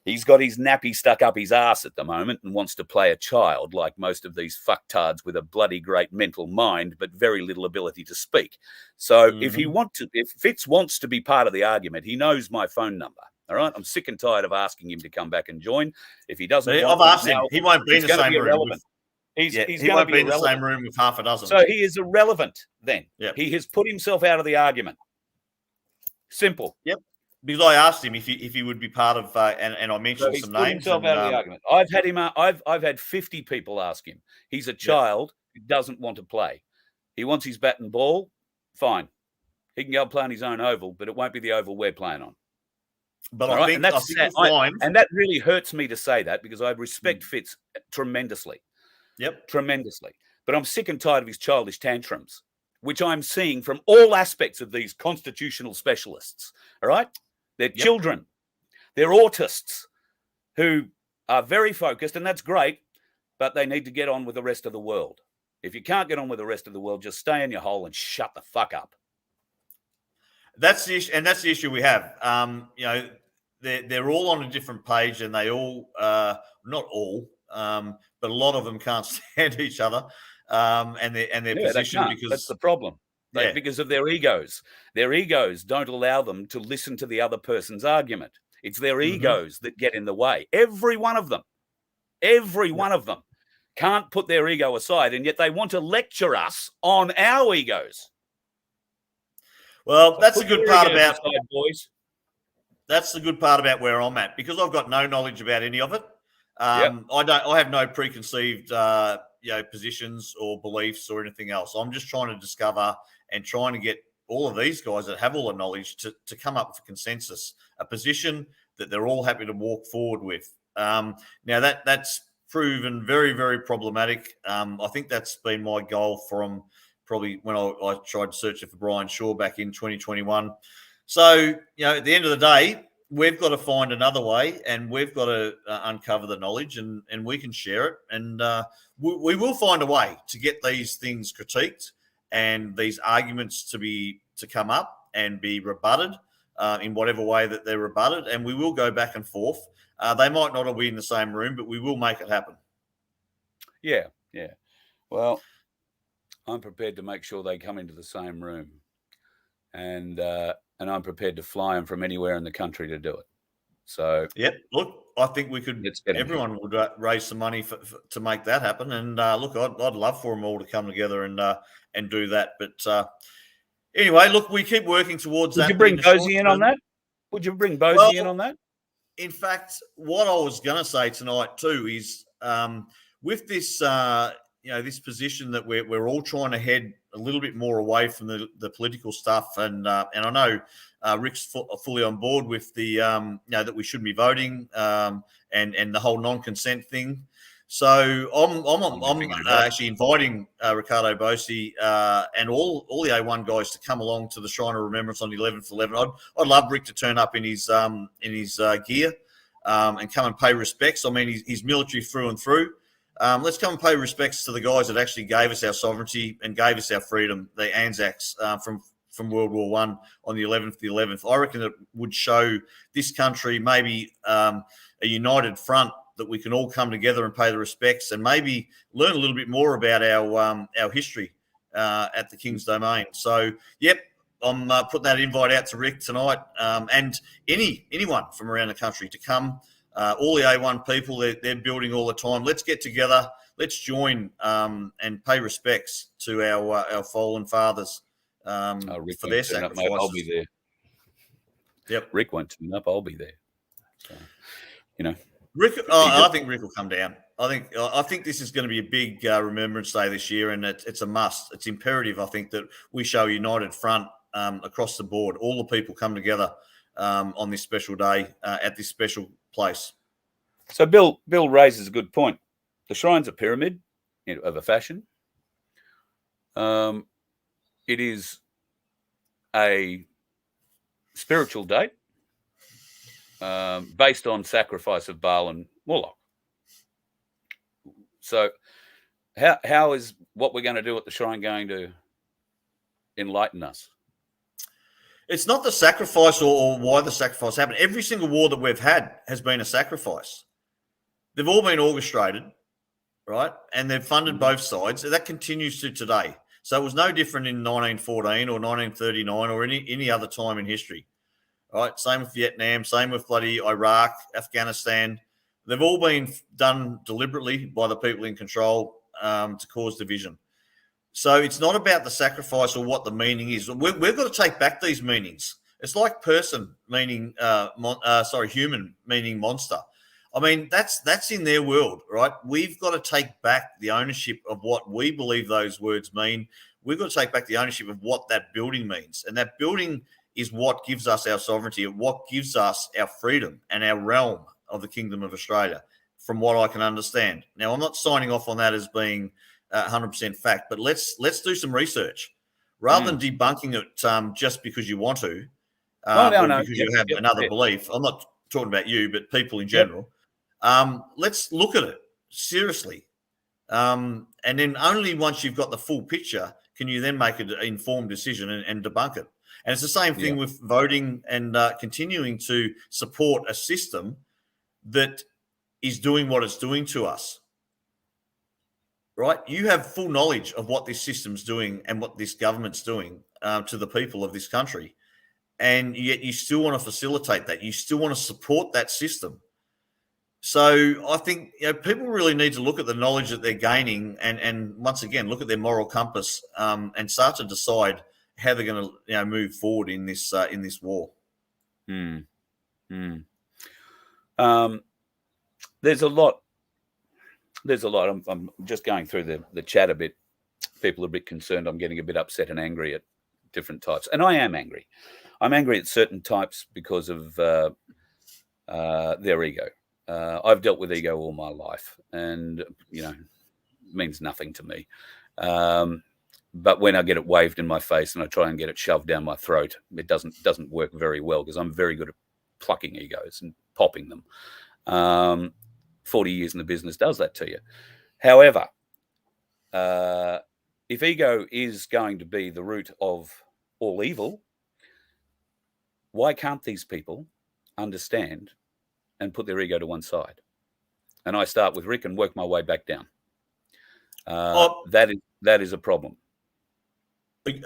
he's got his nappy stuck up his ass at the moment and wants to play a child like most of these fucktards with a bloody great mental mind but very little ability to speak. So if Fitz wants to be part of the argument, he knows my phone number. All right, I'm sick and tired of asking him to come back and join. If he doesn't, I've asked him. He won't be in the same room. He won't be in the same room with half a dozen. So he is irrelevant then. Yep. He has put himself out of the argument. Simple. Yep. Because I asked him if he would be part of, and I mentioned some names. Himself out of the argument. I've had him. I've had 50 people ask him. He's a child who doesn't want to play. He wants his bat and ball. Fine, he can go and play on his own oval, but it won't be the oval we're playing on. But I think that's and that really hurts me to say that because I respect Fitz tremendously. Yep, tremendously. But I'm sick and tired of his childish tantrums, which I'm seeing from all aspects of these constitutional specialists. All right. They're children. They're autists who are very focused, and that's great, but they need to get on with the rest of the world. If you can't get on with the rest of the world, just stay in your hole and shut the fuck up. That's the issue, and that's the issue we have. They're all on a different page, and they all, not all, but a lot of them can't stand each other and their position. Because that's the problem. Because of their egos. Their egos don't allow them to listen to the other person's argument. It's their egos that get in the way. Every one of them can't put their ego aside, and yet they want to lecture us on our egos. Well, so that's a good part about aside, boys. That's the good part about where I'm at, because I've got no knowledge about any of it. I have no preconceived positions or beliefs or anything else. I'm just trying to discover and trying to get all of these guys that have all the knowledge to come up with a consensus, a position that they're all happy to walk forward with. Now that's proven very, very problematic. I think that's been my goal from probably when I tried searching for Brian Shaw back in 2021. So, at the end of the day, we've got to find another way, and we've got to uncover the knowledge, and we can share it. And we will find a way to get these things critiqued and these arguments to come up and be rebutted in whatever way that they're rebutted. And we will go back and forth. They might not all be in the same room, but we will make it happen. Yeah. Well, I'm prepared to make sure they come into the same room, and I'm prepared to fly them from anywhere in the country to do it. So, look, I think we could. Everyone would raise some money to make that happen. And look, I'd love for them all to come together and do that. But anyway, look, we keep working towards that. Would you bring Bosie in on that? Would you bring Bosie in on that? In fact, what I was going to say tonight too is with this, this position that we're all trying to head a little bit more away from the political stuff, and I know Rick's fully on board with the that we shouldn't be voting and the whole non-consent thing. So I'm actually inviting Ricardo Bosi and all the A1 guys to come along to the Shrine of Remembrance on the 11th 11. I'd love Rick to turn up in his gear and come and pay respects. I mean, he's military through and through. Let's come and pay respects to the guys that actually gave us our sovereignty and gave us our freedom, the Anzacs from World War I on the 11th. I reckon it would show this country maybe a united front, that we can all come together and pay the respects and maybe learn a little bit more about our history at the King's Domain. So, I'm putting that invite out to Rick tonight, and anyone from around the country to come. All the A1 people, they're building all the time. Let's get together. Let's join and pay respects to our fallen fathers for their sacrifices. I'll be there. Yep. Rick won't turn up. I'll be there. So, Rick. I think Rick will come down. I think this is going to be a big Remembrance Day this year, and it's a must. It's imperative, I think, that we show a united front across the board. All the people come together on this special day at this special place. So Bill raises a good point. The shrine's a pyramid of a fashion. It is a spiritual date based on sacrifice of Baal and Moloch. So how is what we're going to do at the shrine going to enlighten us? It's not the sacrifice or why the sacrifice happened. Every single war that we've had has been a sacrifice. They've all been orchestrated, right? And they've funded both sides. That continues to today. So it was no different in 1914 or 1939 or any other time in history, right? Same with Vietnam, same with bloody Iraq, Afghanistan. They've all been done deliberately by the people in control to cause division. So it's not about the sacrifice or what the meaning is. We've got to take back these meanings. It's like person meaning, human meaning monster. I mean, that's in their world, right? We've got to take back the ownership of what we believe those words mean. We've got to take back the ownership of what that building means. And that building is what gives us our sovereignty, and what gives us our freedom and our realm of the Kingdom of Australia, from what I can understand. Now, I'm not signing off on that as being 100% fact, but let's do some research rather than debunking it just because you want to, because you have another belief. I'm not talking about you, but people in general. Let's look at it seriously, and then only once you've got the full picture can you then make an informed decision and debunk it. And it's the same thing with voting and continuing to support a system that is doing what it's doing to us. Right? You have full knowledge of what this system's doing and what this government's doing to the people of this country. And yet you still want to facilitate that. You still want to support that system. So I think people really need to look at the knowledge that they're gaining and once again, look at their moral compass and start to decide how they're going to move forward in this war. There's a lot. I'm just going through the chat a bit. People are a bit concerned. I'm getting a bit upset and angry at different types. And I am angry. I'm angry at certain types because of their ego. I've dealt with ego all my life, and, it means nothing to me. But when I get it waved in my face and I try and get it shoved down my throat, it doesn't work very well, because I'm very good at plucking egos and popping them. 40 years in the business does that to you. However, if ego is going to be the root of all evil, why can't these people understand and put their ego to one side? And I start with Rick and work my way back down. That is a problem.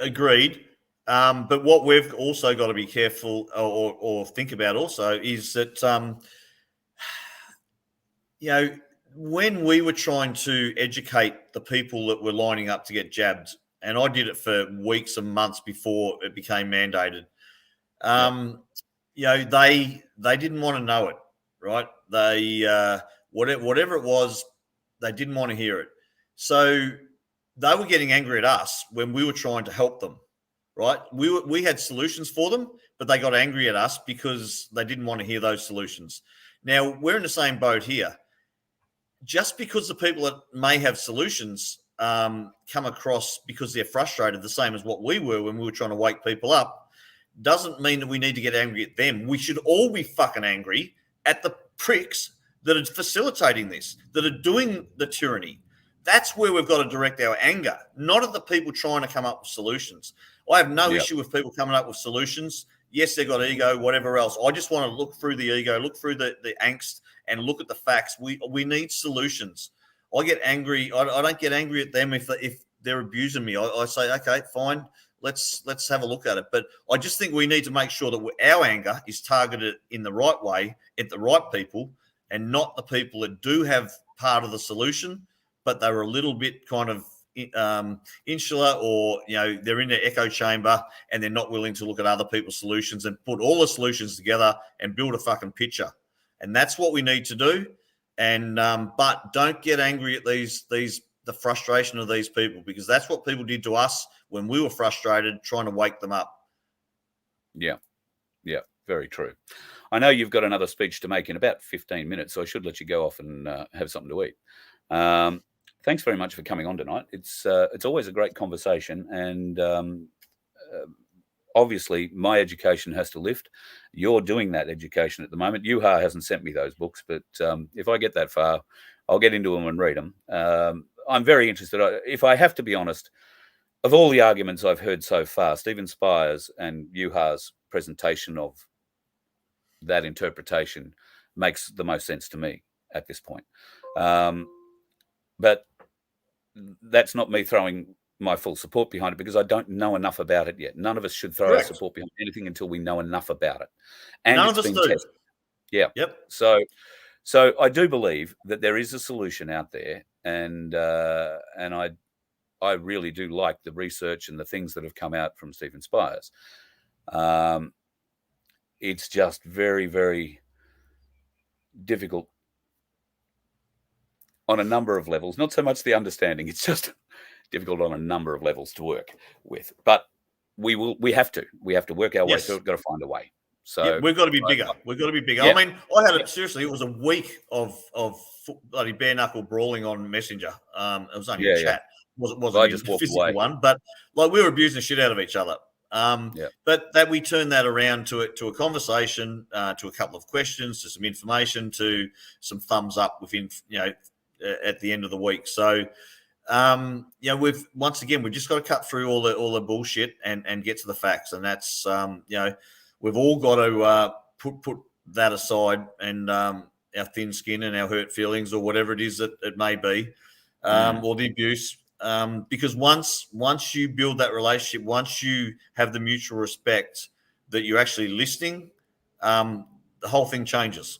Agreed. But what we've also got to be careful or think about also is that, when we were trying to educate the people that were lining up to get jabbed, and I did it for weeks and months before it became mandated, they didn't want to know it, right? They whatever it was, they didn't want to hear it. So they were getting angry at us when we were trying to help them, right? We had solutions for them, but they got angry at us because they didn't want to hear those solutions. Now, we're in the same boat here. Just because the people that may have solutions come across because they're frustrated, the same as what we were when we were trying to wake people up, doesn't mean that we need to get angry at them. We should all be fucking angry at the pricks that are facilitating this, that are doing the tyranny. That's where we've got to direct our anger, not at the people trying to come up with solutions. I have no issue with people coming up with solutions. Yes, they've got ego, whatever else. I just want to look through the ego, look through the angst, and look at the facts. We need solutions. I get angry. I don't get angry at them if they're abusing me. I say, okay, fine. let's have a look at it. But I just think we need to make sure that our anger is targeted in the right way at the right people, and not the people that do have part of the solution, but they were a little bit kind of insular, or they're in their echo chamber and they're not willing to look at other people's solutions and put all the solutions together and build a fucking picture. And that's what we need to do. And but don't get angry at the frustration of these people, because that's what people did to us when we were frustrated trying to wake them up. Yeah, very true. I know you've got another speech to make in about 15 minutes, so I should let you go off and have something to eat. Thanks very much for coming on tonight. It's always a great conversation, and obviously my education has to lift. You're doing that education at the moment. UHA hasn't sent me those books, but if I get that far, I'll get into them and read them. I'm very interested. If I have to be honest, of all the arguments I've heard so far, Stephen Spires and UHA's presentation of that interpretation makes the most sense to me at this point. But that's not me throwing my full support behind it, because I don't know enough about it yet. None of us should throw our support behind anything until we know enough about it. And none of us do. Tested. Yeah. Yep. So I do believe that there is a solution out there, and I really do like the research and the things that have come out from Stephen Spires. It's just very, very difficult on a number of levels. Not so much the understanding; it's just difficult on a number of levels to work with. But we have to work our way through it. Got to find a way. So we've got to be bigger. We've got to be bigger. Yeah. I mean, I had it seriously. It was a week of bloody bare knuckle brawling on Messenger. It was only a chat. It wasn't a physical one, but like we were abusing the shit out of each other. But that we turned that around to a conversation, to a couple of questions, to some information, to some thumbs up within at the end of the week. So we've just got to cut through all the bullshit and get to the facts, and that's we've all got to put that aside, and our thin skin and our hurt feelings, or whatever it is that it may be, or the abuse. Because once you build that relationship, once you have the mutual respect that you're actually listening, the whole thing changes.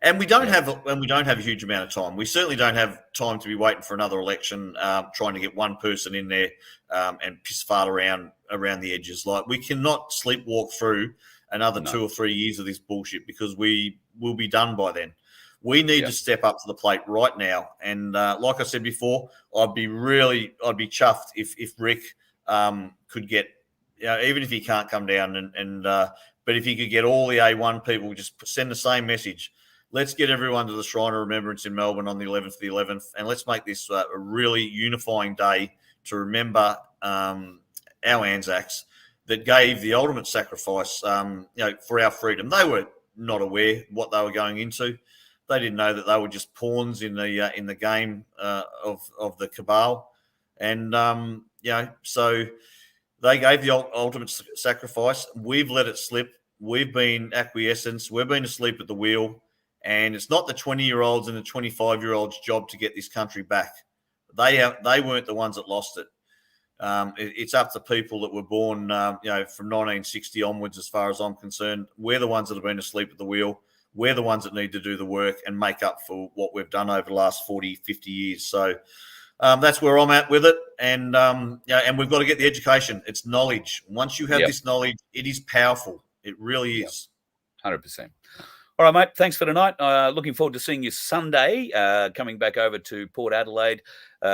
And we don't have a huge amount of time. We certainly don't have time to be waiting for another election, trying to get one person in there and piss fart around the edges. Like, we cannot sleepwalk through another 2 or 3 years of this bullshit, because we will be done by then. We need to step up to the plate right now. And like I said before, I'd be chuffed if Rick could get, even if he can't come down, but if he could get all the A1 people, just send the same message. Let's get everyone to the Shrine of Remembrance in Melbourne on the 11th of the 11th, and let's make this a really unifying day to remember our Anzacs that gave the ultimate sacrifice, for our freedom. They were not aware what they were going into. They didn't know that they were just pawns in the game of the cabal, and so they gave the ultimate sacrifice. We've let it slip. We've been acquiescence. We've been asleep at the wheel, and it's not the 20-year-olds and the 25-year-olds' job to get this country back. They weren't the ones that lost it. It's up to people that were born, from 1960 onwards, as far as I'm concerned. We're the ones that have been asleep at the wheel. We're the ones that need to do the work and make up for what we've done over the last 40, 50 years. So that's where I'm at with it. And and we've got to get the education. It's knowledge. Once you have this knowledge, it is powerful. It really is. 100%. All right, mate. Thanks for tonight. Looking forward to seeing you Sunday, coming back over to Port Adelaide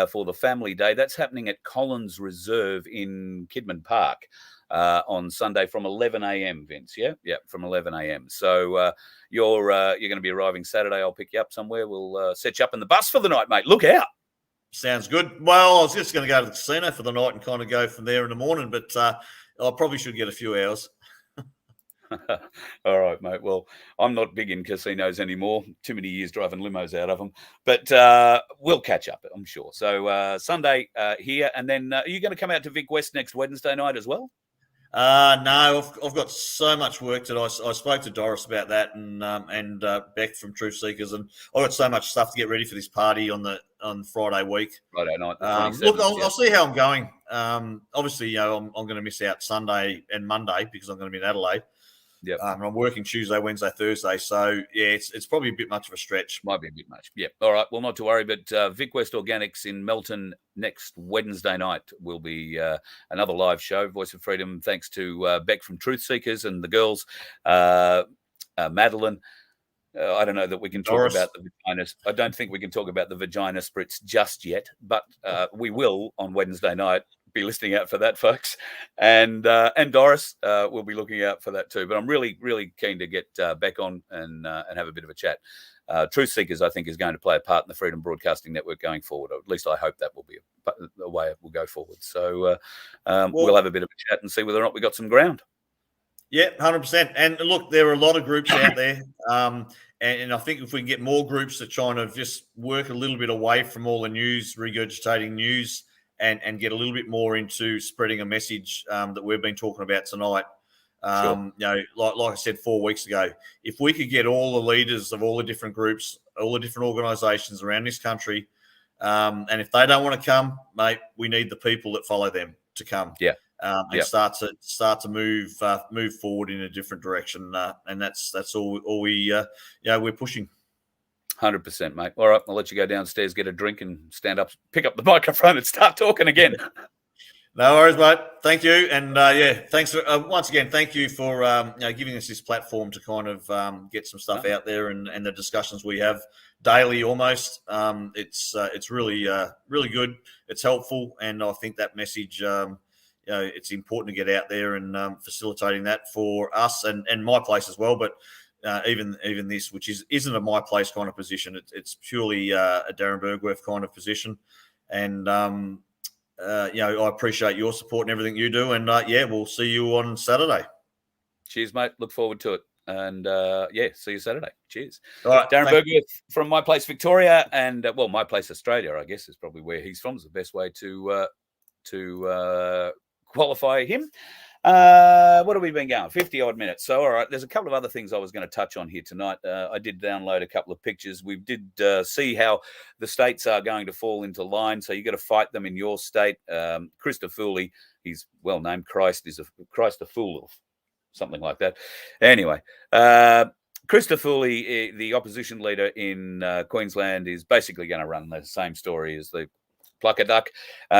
for the Family Day. That's happening at Collins Reserve in Kidman Park on Sunday from 11 a.m., Vince. Yeah, from 11 a.m. So you're going to be arriving Saturday. I'll pick you up somewhere. We'll set you up in the bus for the night, mate. Look out. Sounds good. Well, I was just going to go to the casino for the night and kind of go from there in the morning, but I probably should get a few hours. All right, mate. Well, I'm not big in casinos anymore. Too many years driving limos out of them. But we'll catch up, I'm sure. So Sunday here, and then are you going to come out to Vic West next Wednesday night as well? No, I've got so much work that I spoke to Doris about that, and Beck from Truth Seekers, and I've got so much stuff to get ready for this party on Friday week. Friday night, the 27th. Look, I'll see how I'm going. Obviously, I'm going to miss out Sunday and Monday because I'm going to be in Adelaide. Yep. I'm working Tuesday, Wednesday, Thursday. So, yeah, it's probably a bit much of a stretch. Might be a bit much. Yep. All right. Well, not to worry. But VoF West Organics in Melton next Wednesday night will be another live show, Voice of Freedom, thanks to Beck from Truth Seekers and the girls, Madeline. I don't know that we can talk Doris. about the vaginas. I don't think we can talk about the vagina spritz just yet, but we will on Wednesday night. Be listening out for that, folks, and Doris will be looking out for that too. But I'm really, really keen to get Beck on and have a bit of a chat. Truth Seekers, I think, is going to play a part in the Freedom Broadcasting Network going forward. Or at least I hope that will be the way it will go forward. So we'll have a bit of a chat and see whether or not we got some ground. Yeah, 100%. And look, there are a lot of groups out there. And I think if we can get more groups to kind of just work a little bit away from all the news, regurgitating news, and get a little bit more into spreading a message that we've been talking about tonight. Sure. You know, like I said 4 weeks ago, if we could get all the leaders of all the different groups, all the different organisations around this country, and if they don't want to come, mate, we need the people that follow them to come. Yeah. And start to move forward in a different direction, and that's all we we're pushing. 100%, mate. All right, I'll let you go downstairs, get a drink, and stand up, pick up the microphone, and start talking again. No worries, mate. Thank you, and thanks for, once again. Thank you for giving us this platform to kind of get some stuff out there, and the discussions we have daily almost. It's really really good. It's helpful, and I think that message. It's important to get out there and facilitating that for us and my place as well. But even this, which isn't a my place kind of position, it's purely a Darren Borth kind of position. And I appreciate your support and everything you do. And we'll see you on Saturday. Cheers, mate. Look forward to it. And see you Saturday. Cheers. All right, Darren Borth from My Place Victoria, and My Place Australia, I guess, is probably where he's from. Is the best way to qualify him. What have we been going? 50 odd minutes. So, all right, there's a couple of other things I was going to touch on here tonight. I did download a couple of pictures. We did see how the states are going to fall into line. So you got to fight them in your state. Christopher Fooley, he's well named. Christ a fool, something like that. Anyway, Christopher Fooley, the opposition leader in Queensland, is basically going to run the same story as the Plucker Duck.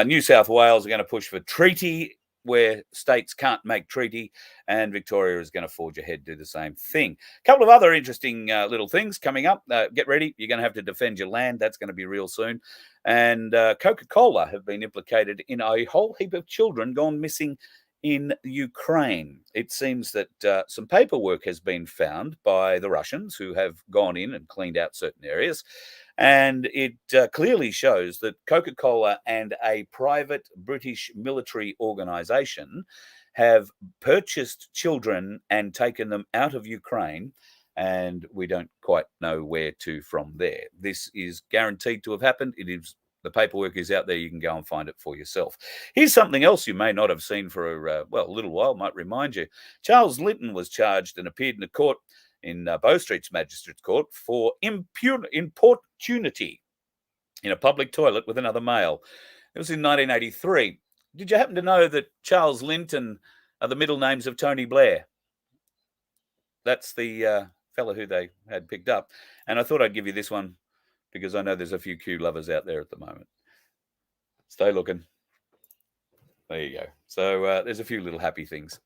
New South Wales are going to push for treaty where states can't make treaty, and Victoria is going to forge ahead, do the same thing. A couple of other interesting little things coming up. Get ready. You're going to have to defend your land. That's going to be real soon. And Coca-Cola have been implicated in a whole heap of children gone missing in Ukraine. It seems that some paperwork has been found by the Russians, who have gone in and cleaned out certain areas. And it clearly shows that Coca-Cola and a private British military organisation have purchased children and taken them out of Ukraine, and we don't quite know where to from there. This is guaranteed to have happened. The paperwork is out there. You can go and find it for yourself. Here's something else you may not have seen for a little while. Might remind you. Charles Linton was charged and appeared in a court in Bow Street's Magistrates Court for importunity in a public toilet with another male. It was in 1983. Did you happen to know that Charles Linton are the middle names of Tony Blair? That's the fella who they had picked up. And I thought I'd give you this one because I know there's a few Q lovers out there at the moment. Stay looking. There you go. So there's a few little happy things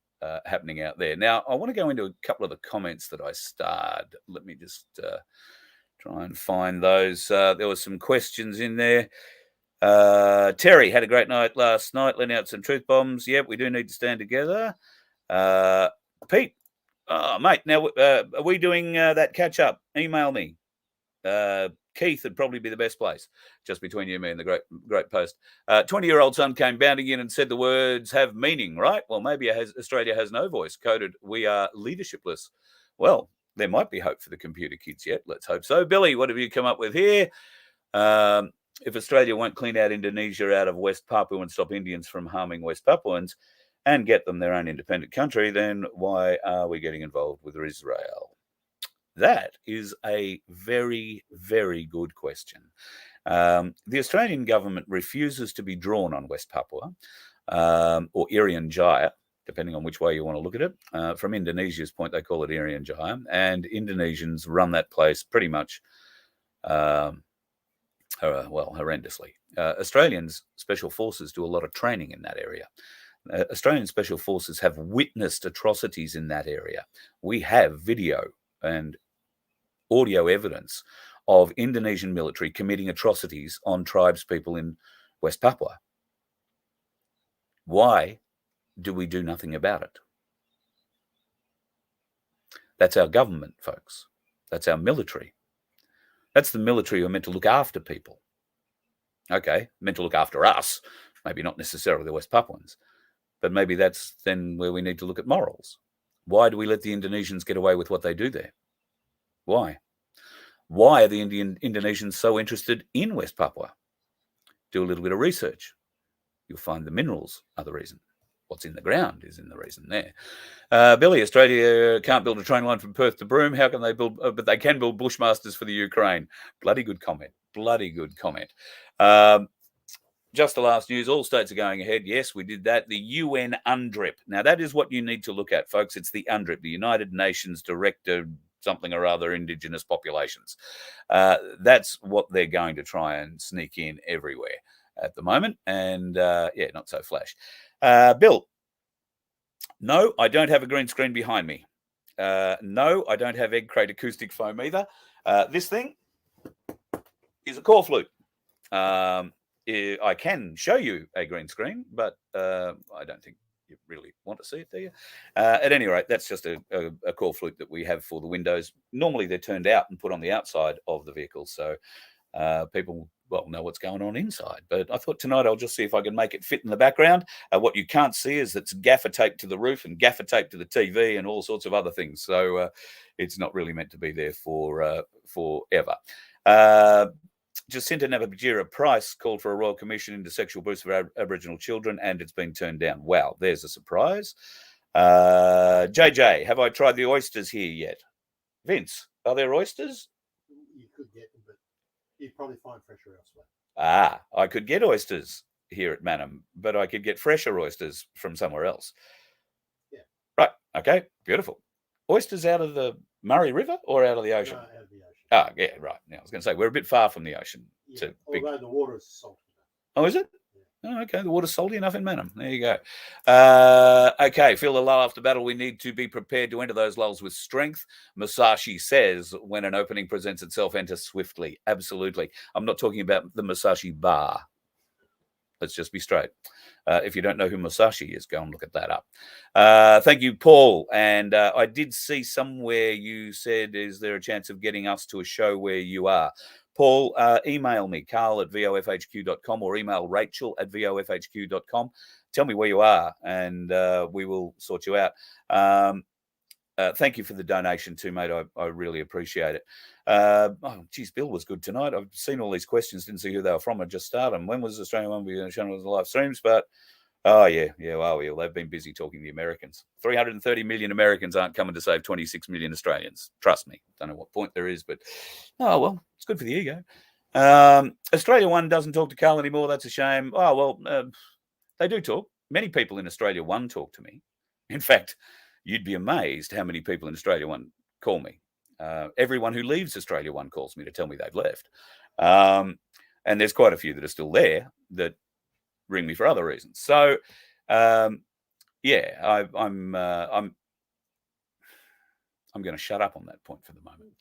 happening out there. Now, I want to go into a couple of the comments that I starred. Let me just try and find those. There were some questions in there. Terry had a great night last night, letting out some truth bombs. Yep, we do need to stand together. Pete, mate, now are we doing that catch up? Email me. Keith would probably be the best place, just between you and me and the great post. 20-year-old son came bounding in and said the words have meaning, right? Well, maybe Australia has no voice. Coded, we are leadershipless. Well, there might be hope for the computer kids yet. Let's hope so. Billy, what have you come up with here? If Australia won't clean out Indonesia out of West Papua and stop Indians from harming West Papuans, and get them their own independent country, then why are we getting involved with Israel? That is a very, very good question. The Australian government refuses to be drawn on West Papua or Irian Jaya, depending on which way you want to look at it. From Indonesia's point, they call it Irian Jaya, and Indonesians run that place pretty much, horrendously. Australians Special Forces do a lot of training in that area. Australian Special Forces have witnessed atrocities in that area. We have video and audio evidence of Indonesian military committing atrocities on tribes people in West Papua. Why do we do nothing about it? That's our government, folks. That's our military. That's the military who are meant to look after people. Okay, meant to look after us, maybe not necessarily the West Papuans, but maybe that's then where we need to look at morals. Why do we let the Indonesians get away with what they do there? Why? Why are the Indonesians so interested in West Papua? Do a little bit of research. You'll find the minerals are the reason. What's in the ground is in the reason there. Billy, Australia can't build a train line from Perth to Broome. How can they build, but they can build Bushmasters for the Ukraine. Bloody good comment. Bloody good comment. Just the last news, all states are going ahead. Yes, we did that. The UN UNDRIP. Now, that is what you need to look at, folks. It's the UNDRIP, the United Nations Director something or other, Indigenous populations. That's what they're going to try and sneak in everywhere at the moment. And, yeah, not so flash. Bill, no, I don't have a green screen behind me. No, I don't have egg crate acoustic foam either. This thing is a core flute. I can show you a green screen, but I don't think you really want to see it, do you? At any rate, that's just a core flute that we have for the windows. Normally, they're turned out and put on the outside of the vehicle, so people know what's going on inside. But I thought tonight I'll just see if I can make it fit in the background. What you can't see is it's gaffer tape to the roof and gaffer tape to the TV and all sorts of other things. So it's not really meant to be there for forever. Jacinta Naparajira Price called for a royal commission into sexual abuse for Aboriginal children, and it's been turned down. Wow, there's a surprise. JJ, have I tried the oysters here yet? Vince, are there oysters? You could get them, but you'd probably find fresher elsewhere. I could get oysters here at Mannum, but I could get fresher oysters from somewhere else. Yeah. Right, okay, beautiful. Oysters out of the Murray River or out of the ocean? No, out of the ocean. Oh, yeah, right. Now, I was going to say, we're a bit far from the ocean. Yeah, although the water is salty. Oh, is it? Yeah. Oh, okay. The water's salty enough in Mannum. There you go. Okay. Feel the lull after battle. We need to be prepared to enter those lulls with strength. Musashi says, when an opening presents itself, enter swiftly. Absolutely. I'm not talking about the Musashi bar. Let's just be straight. If you don't know who Musashi is, go and look at that up. Thank you, Paul. And I did see somewhere you said, is there a chance of getting us to a show where you are? Paul, email me, carl@vofhq.com, or email rachel@vofhq.com. Tell me where you are, and we will sort you out. Thank you for the donation too, mate. I really appreciate it. Oh, geez, Bill was good tonight. I've seen all these questions, didn't see who they were from. I just started them. When was Australia One be shown on the live streams? But, oh, yeah, well, they've been busy talking to the Americans. 330 million Americans aren't coming to save 26 million Australians. Trust me. Don't know what point there is, but, oh, well, it's good for the ego. Australia One doesn't talk to Carl anymore. That's a shame. Oh, well, they do talk. Many people in Australia One talk to me. In fact, you'd be amazed how many people in Australia One call me. Everyone who leaves Australia One calls me to tell me they've left. And there's quite a few that are still there that ring me for other reasons. So, yeah, I'm going to shut up on that point for the moment.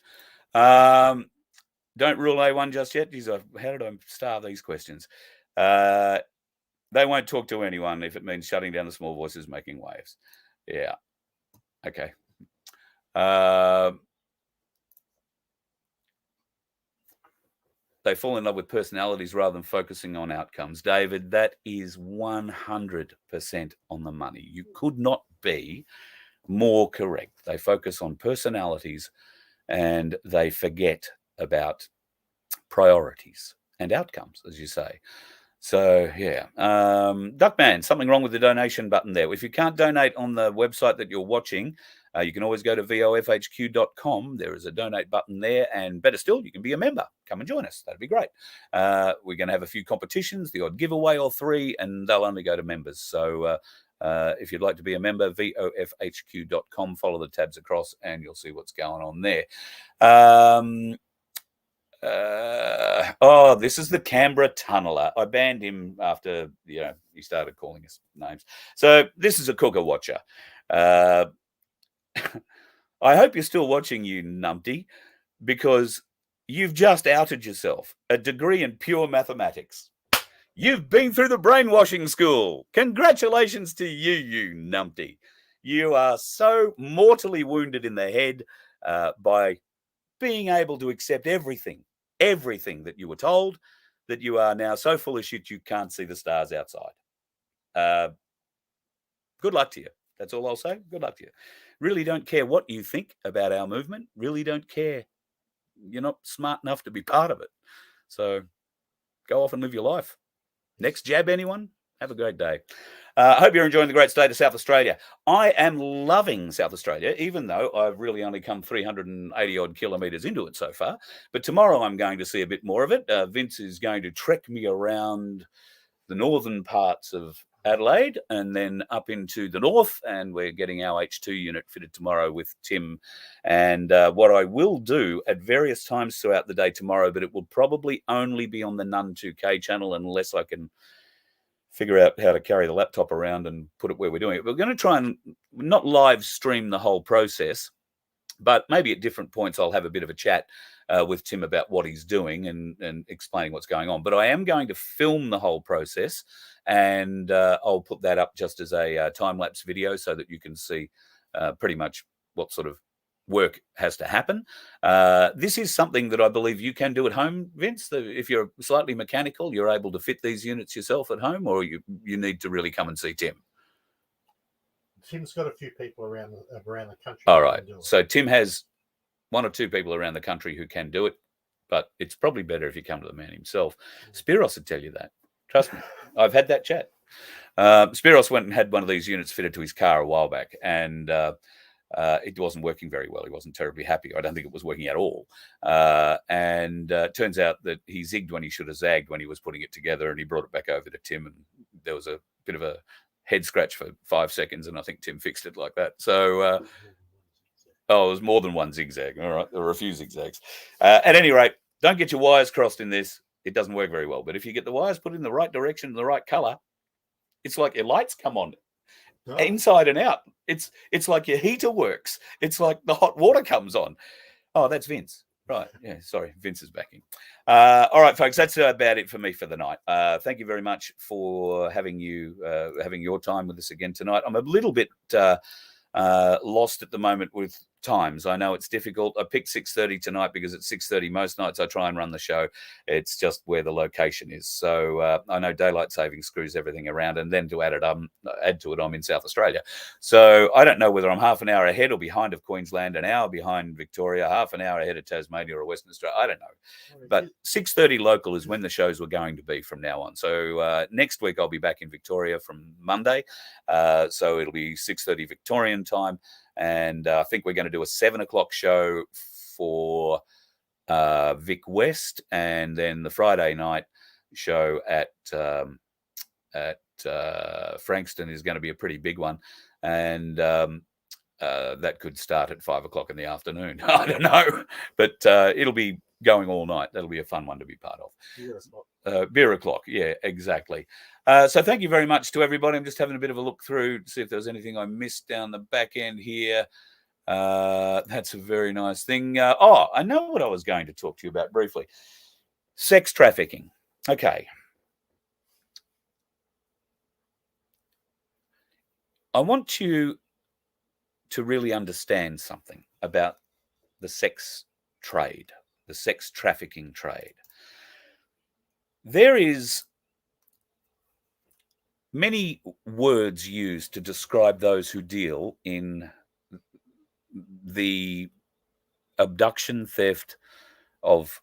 Don't rule A1 just yet. Geez, how did I starve these questions? They won't talk to anyone if it means shutting down the small voices making waves. Yeah. Okay. They fall in love with personalities rather than focusing on outcomes. David, that is 100% on the money. You could not be more correct. They focus on personalities and they forget about priorities and outcomes, as you say. So, yeah. Duckman, something wrong with the donation button there. If you can't donate on the website that you're watching, you can always go to vofhq.com. There is a donate button there. And better still, you can be a member. Come and join us. That'd be great. We're going to have a few competitions, the odd giveaway or 3, and they'll only go to members. So if you'd like to be a member, vofhq.com, follow the tabs across, and you'll see what's going on there. This is the Canberra tunneler. I banned him after he started calling us names. So this is a cooker watcher. I hope you're still watching, you numpty, because you've just outed yourself. A degree in pure mathematics. You've been through the brainwashing school. Congratulations to you, you numpty. You are so mortally wounded in the head by being able to accept everything that you were told, that you are now so full of shit you can't see the stars outside. Good luck to you. That's all I'll say. Good luck to you. Really don't care what you think about our movement. Really don't care. You're not smart enough to be part of it. So go off and live your life. Next jab, anyone? Have a great day. I hope you're enjoying the great state of South Australia. I am loving South Australia, even though I've really only come 380 odd kilometres into it so far. But tomorrow I'm going to see a bit more of it. Vince is going to trek me around the northern parts of Adelaide and then up into the north, and we're getting our H2 unit fitted tomorrow with Tim. And what I will do at various times throughout the day tomorrow, but it will probably only be on the Nun 2K channel unless I can figure out how to carry the laptop around and put it where we're doing it. We're going to try and not live stream the whole process, but maybe at different points I'll have a bit of a chat with Tim about what he's doing and explaining what's going on. But I am going to film the whole process, and I'll put that up just as a time-lapse video so that you can see pretty much what sort of work has to happen. This is something that I believe you can do at home, Vince. If you're slightly mechanical, you're able to fit these units yourself at home, or you need to really come and see Tim. Tim's got a few people around the country. All right. So Tim has 1 or 2 people around the country who can do it, but it's probably better if you come to the man himself. Spiros would tell you that. Trust me. I've had that chat. Spiros went and had one of these units fitted to his car a while back, and it wasn't working very well. He wasn't terribly happy. I don't think it was working at all. And turns out that he zigged when he should have zagged when he was putting it together, and he brought it back over to Tim, and there was a bit of a head scratch for 5 seconds, and I think Tim fixed it like that. So, it was more than one zigzag. All right, there were a few zigzags. At any rate, don't get your wires crossed in this. It doesn't work very well. But if you get the wires put in the right direction, the right color, it's like your lights come on. Oh. Inside and out. It's like your heater works. It's like the hot water comes on. Oh, that's Vince. Right. Yeah, sorry. Vince is backing. All right, folks, that's about it for me for the night. Thank you very much for having your time with us again tonight. I'm a little bit lost at the moment with times. I know it's difficult. I picked 6:30 tonight because at 6:30 most nights I try and run the show. It's just where the location is. So I know daylight saving screws everything around, and then to add to it, I'm in South Australia. So I don't know whether I'm half an hour ahead or behind of Queensland, an hour behind Victoria, half an hour ahead of Tasmania or Western Australia. I don't know. But 6:30 local is when the shows were going to be from now on. So next week I'll be back in Victoria from Monday. So it'll be 6:30 Victorian time. And I think we're going to do a 7 o'clock show for Vic West, and then the Friday night show at Frankston is going to be a pretty big one, and that could start at 5 o'clock in the afternoon. I don't know, but it'll be going all night. That'll be a fun one to be part of. Beer o'clock, yeah, exactly. So thank you very much to everybody. I'm just having a bit of a look through to see if there was anything I missed down the back end here. That's a very nice thing. I know what I was going to talk to you about briefly. Sex trafficking. Okay. I want you to really understand something about the sex trade, the sex trafficking trade. There is many words used to describe those who deal in the abduction, theft of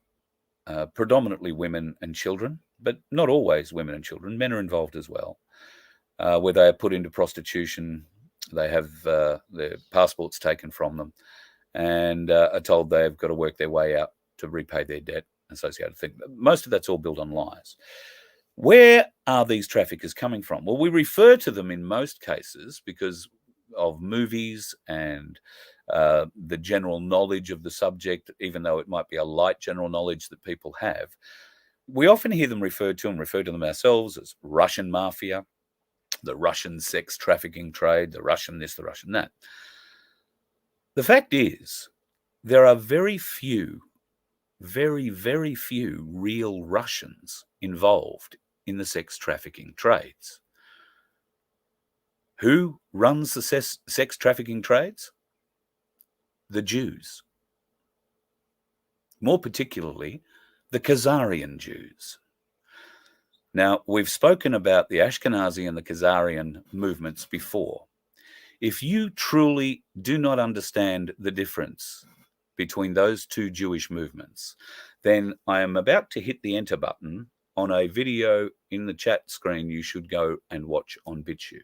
predominantly women and children, but not always women and children. Men are involved as well, where they are put into prostitution. They have their passports taken from them and are told they've got to work their way out to repay their debt, associated thing. Most of that's all built on lies. Where are these traffickers coming from? Well, we refer to them in most cases because of movies and the general knowledge of the subject, even though it might be a light general knowledge that people have. We often hear them referred to and refer to them ourselves as Russian mafia, the Russian sex trafficking trade, the Russian this, the Russian that. The fact is, there are very, very few real Russians involved in the sex trafficking trades. Who runs the sex trafficking trades? The Jews. More particularly, the Khazarian Jews. Now, we've spoken about the Ashkenazi and the Khazarian movements before. If you truly do not understand the difference between those two Jewish movements, then I am about to hit the enter button on a video in the chat screen you should go and watch on BitChute.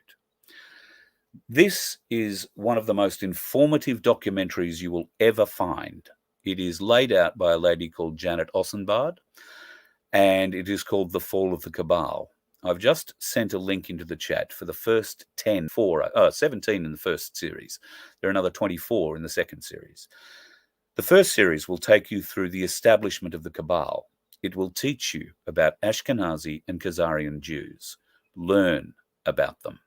This is one of the most informative documentaries you will ever find. It is laid out by a lady called Janet Ossenbard, and it is called The Fall of the Cabal. I've just sent a link into the chat for the first 17 in the first series. There are another 24 in the second series. The first series will take you through the establishment of the Cabal. It will teach you about Ashkenazi and Khazarian Jews. Learn about them.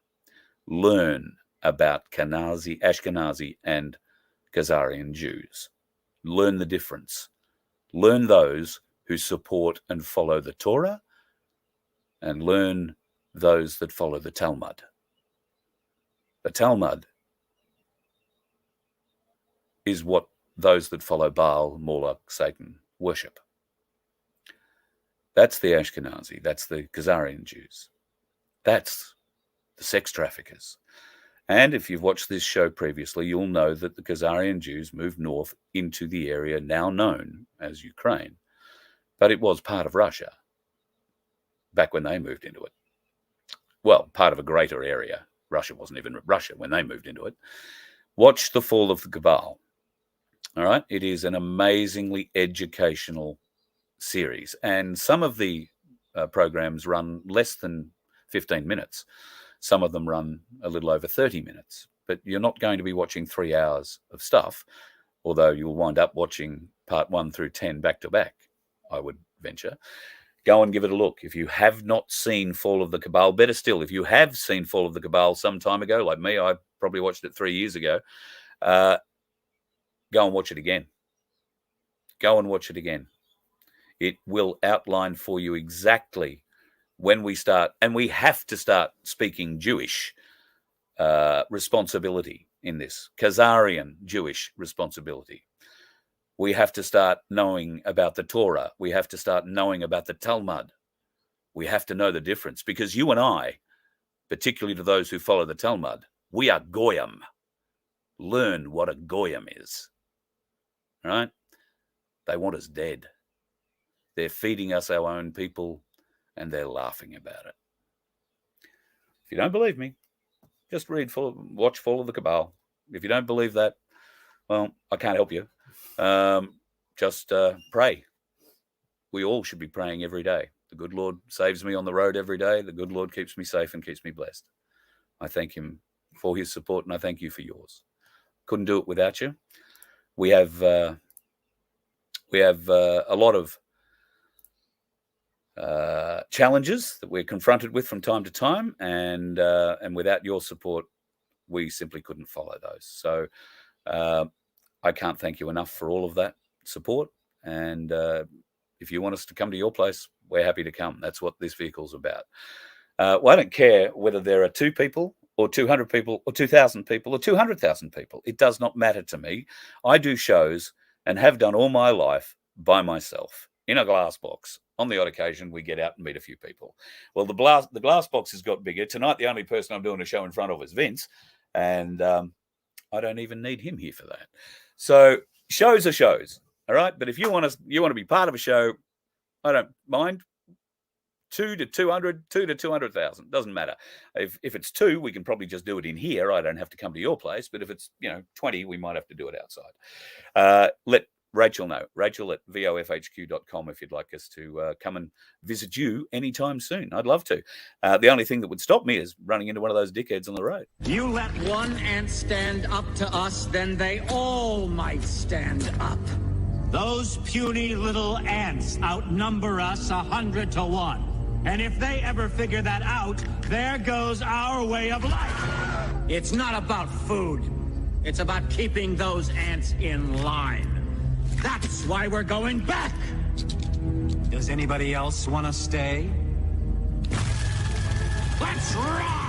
Learn about Ashkenazi and Khazarian Jews. Learn the difference. Learn those who support and follow the Torah, and learn those that follow the Talmud. The Talmud is what those that follow Baal, Moloch, Satan worship. That's the Ashkenazi. That's the Khazarian Jews. That's the sex traffickers. And if you've watched this show previously, you'll know that the Khazarian Jews moved north into the area now known as Ukraine. But it was part of Russia back when they moved into it. Well, part of a greater area. Russia wasn't even Russia when they moved into it. Watch The Fall of the Cabal. All right? It is an amazingly educational series. And some of the programs run less than 15 minutes. Some of them run a little over 30 minutes. But you're not going to be watching 3 hours of stuff, although you'll wind up watching part 1 through 10 back to back, I would venture. Go and give it a look. If you have not seen Fall of the Cabal, better still, if you have seen Fall of the Cabal some time ago, like me, I probably watched it 3 years ago, go and watch it again. Go and watch it again. It will outline for you exactly when we start, and we have to start speaking Jewish responsibility in this, Khazarian Jewish responsibility. We have to start knowing about the Torah. We have to start knowing about the Talmud. We have to know the difference, because you and I, particularly to those who follow the Talmud, we are goyim. Learn what a goyim is. All right? They want us dead. They're feeding us our own people, and they're laughing about it. If you don't believe me, just watch Fall of the Cabal. If you don't believe that, well, I can't help you. Just pray. We all should be praying every day. The good Lord saves me on the road every day. The good Lord keeps me safe and keeps me blessed. I thank him for his support, and I thank you for yours. Couldn't do it without you. We have a lot of challenges that we're confronted with from time to time, and without your support, we simply couldn't follow those. So I can't thank you enough for all of that support. And if you want us to come to your place, we're happy to come. That's what this vehicle's about. Well, I don't care whether there are 2 people or 200 people or 2,000 people or 200,000 people. It does not matter to me. I do shows and have done all my life by myself in a glass box. On the odd occasion, we get out and meet a few people. Well, the glass box has got bigger. Tonight, the only person I'm doing a show in front of is Vince, and I don't even need him here for that. So shows are shows, all right? But if you want to be part of a show, I don't mind. 2 to 200, 2 to 200,000. Doesn't matter. If it's 2, we can probably just do it in here. I don't have to come to your place. But if it's 20, we might have to do it outside. Let Rachel know. Rachel at vofhq.com if you'd like us to come and visit you anytime soon. I'd love to. The only thing that would stop me is running into one of those dickheads on the road. You let one ant stand up to us, then they all might stand up. Those puny little ants outnumber us 100 to 1. And if they ever figure that out, there goes our way of life. It's not about food. It's about keeping those ants in line. That's why we're going back. Does anybody else want to stay? Let's rock!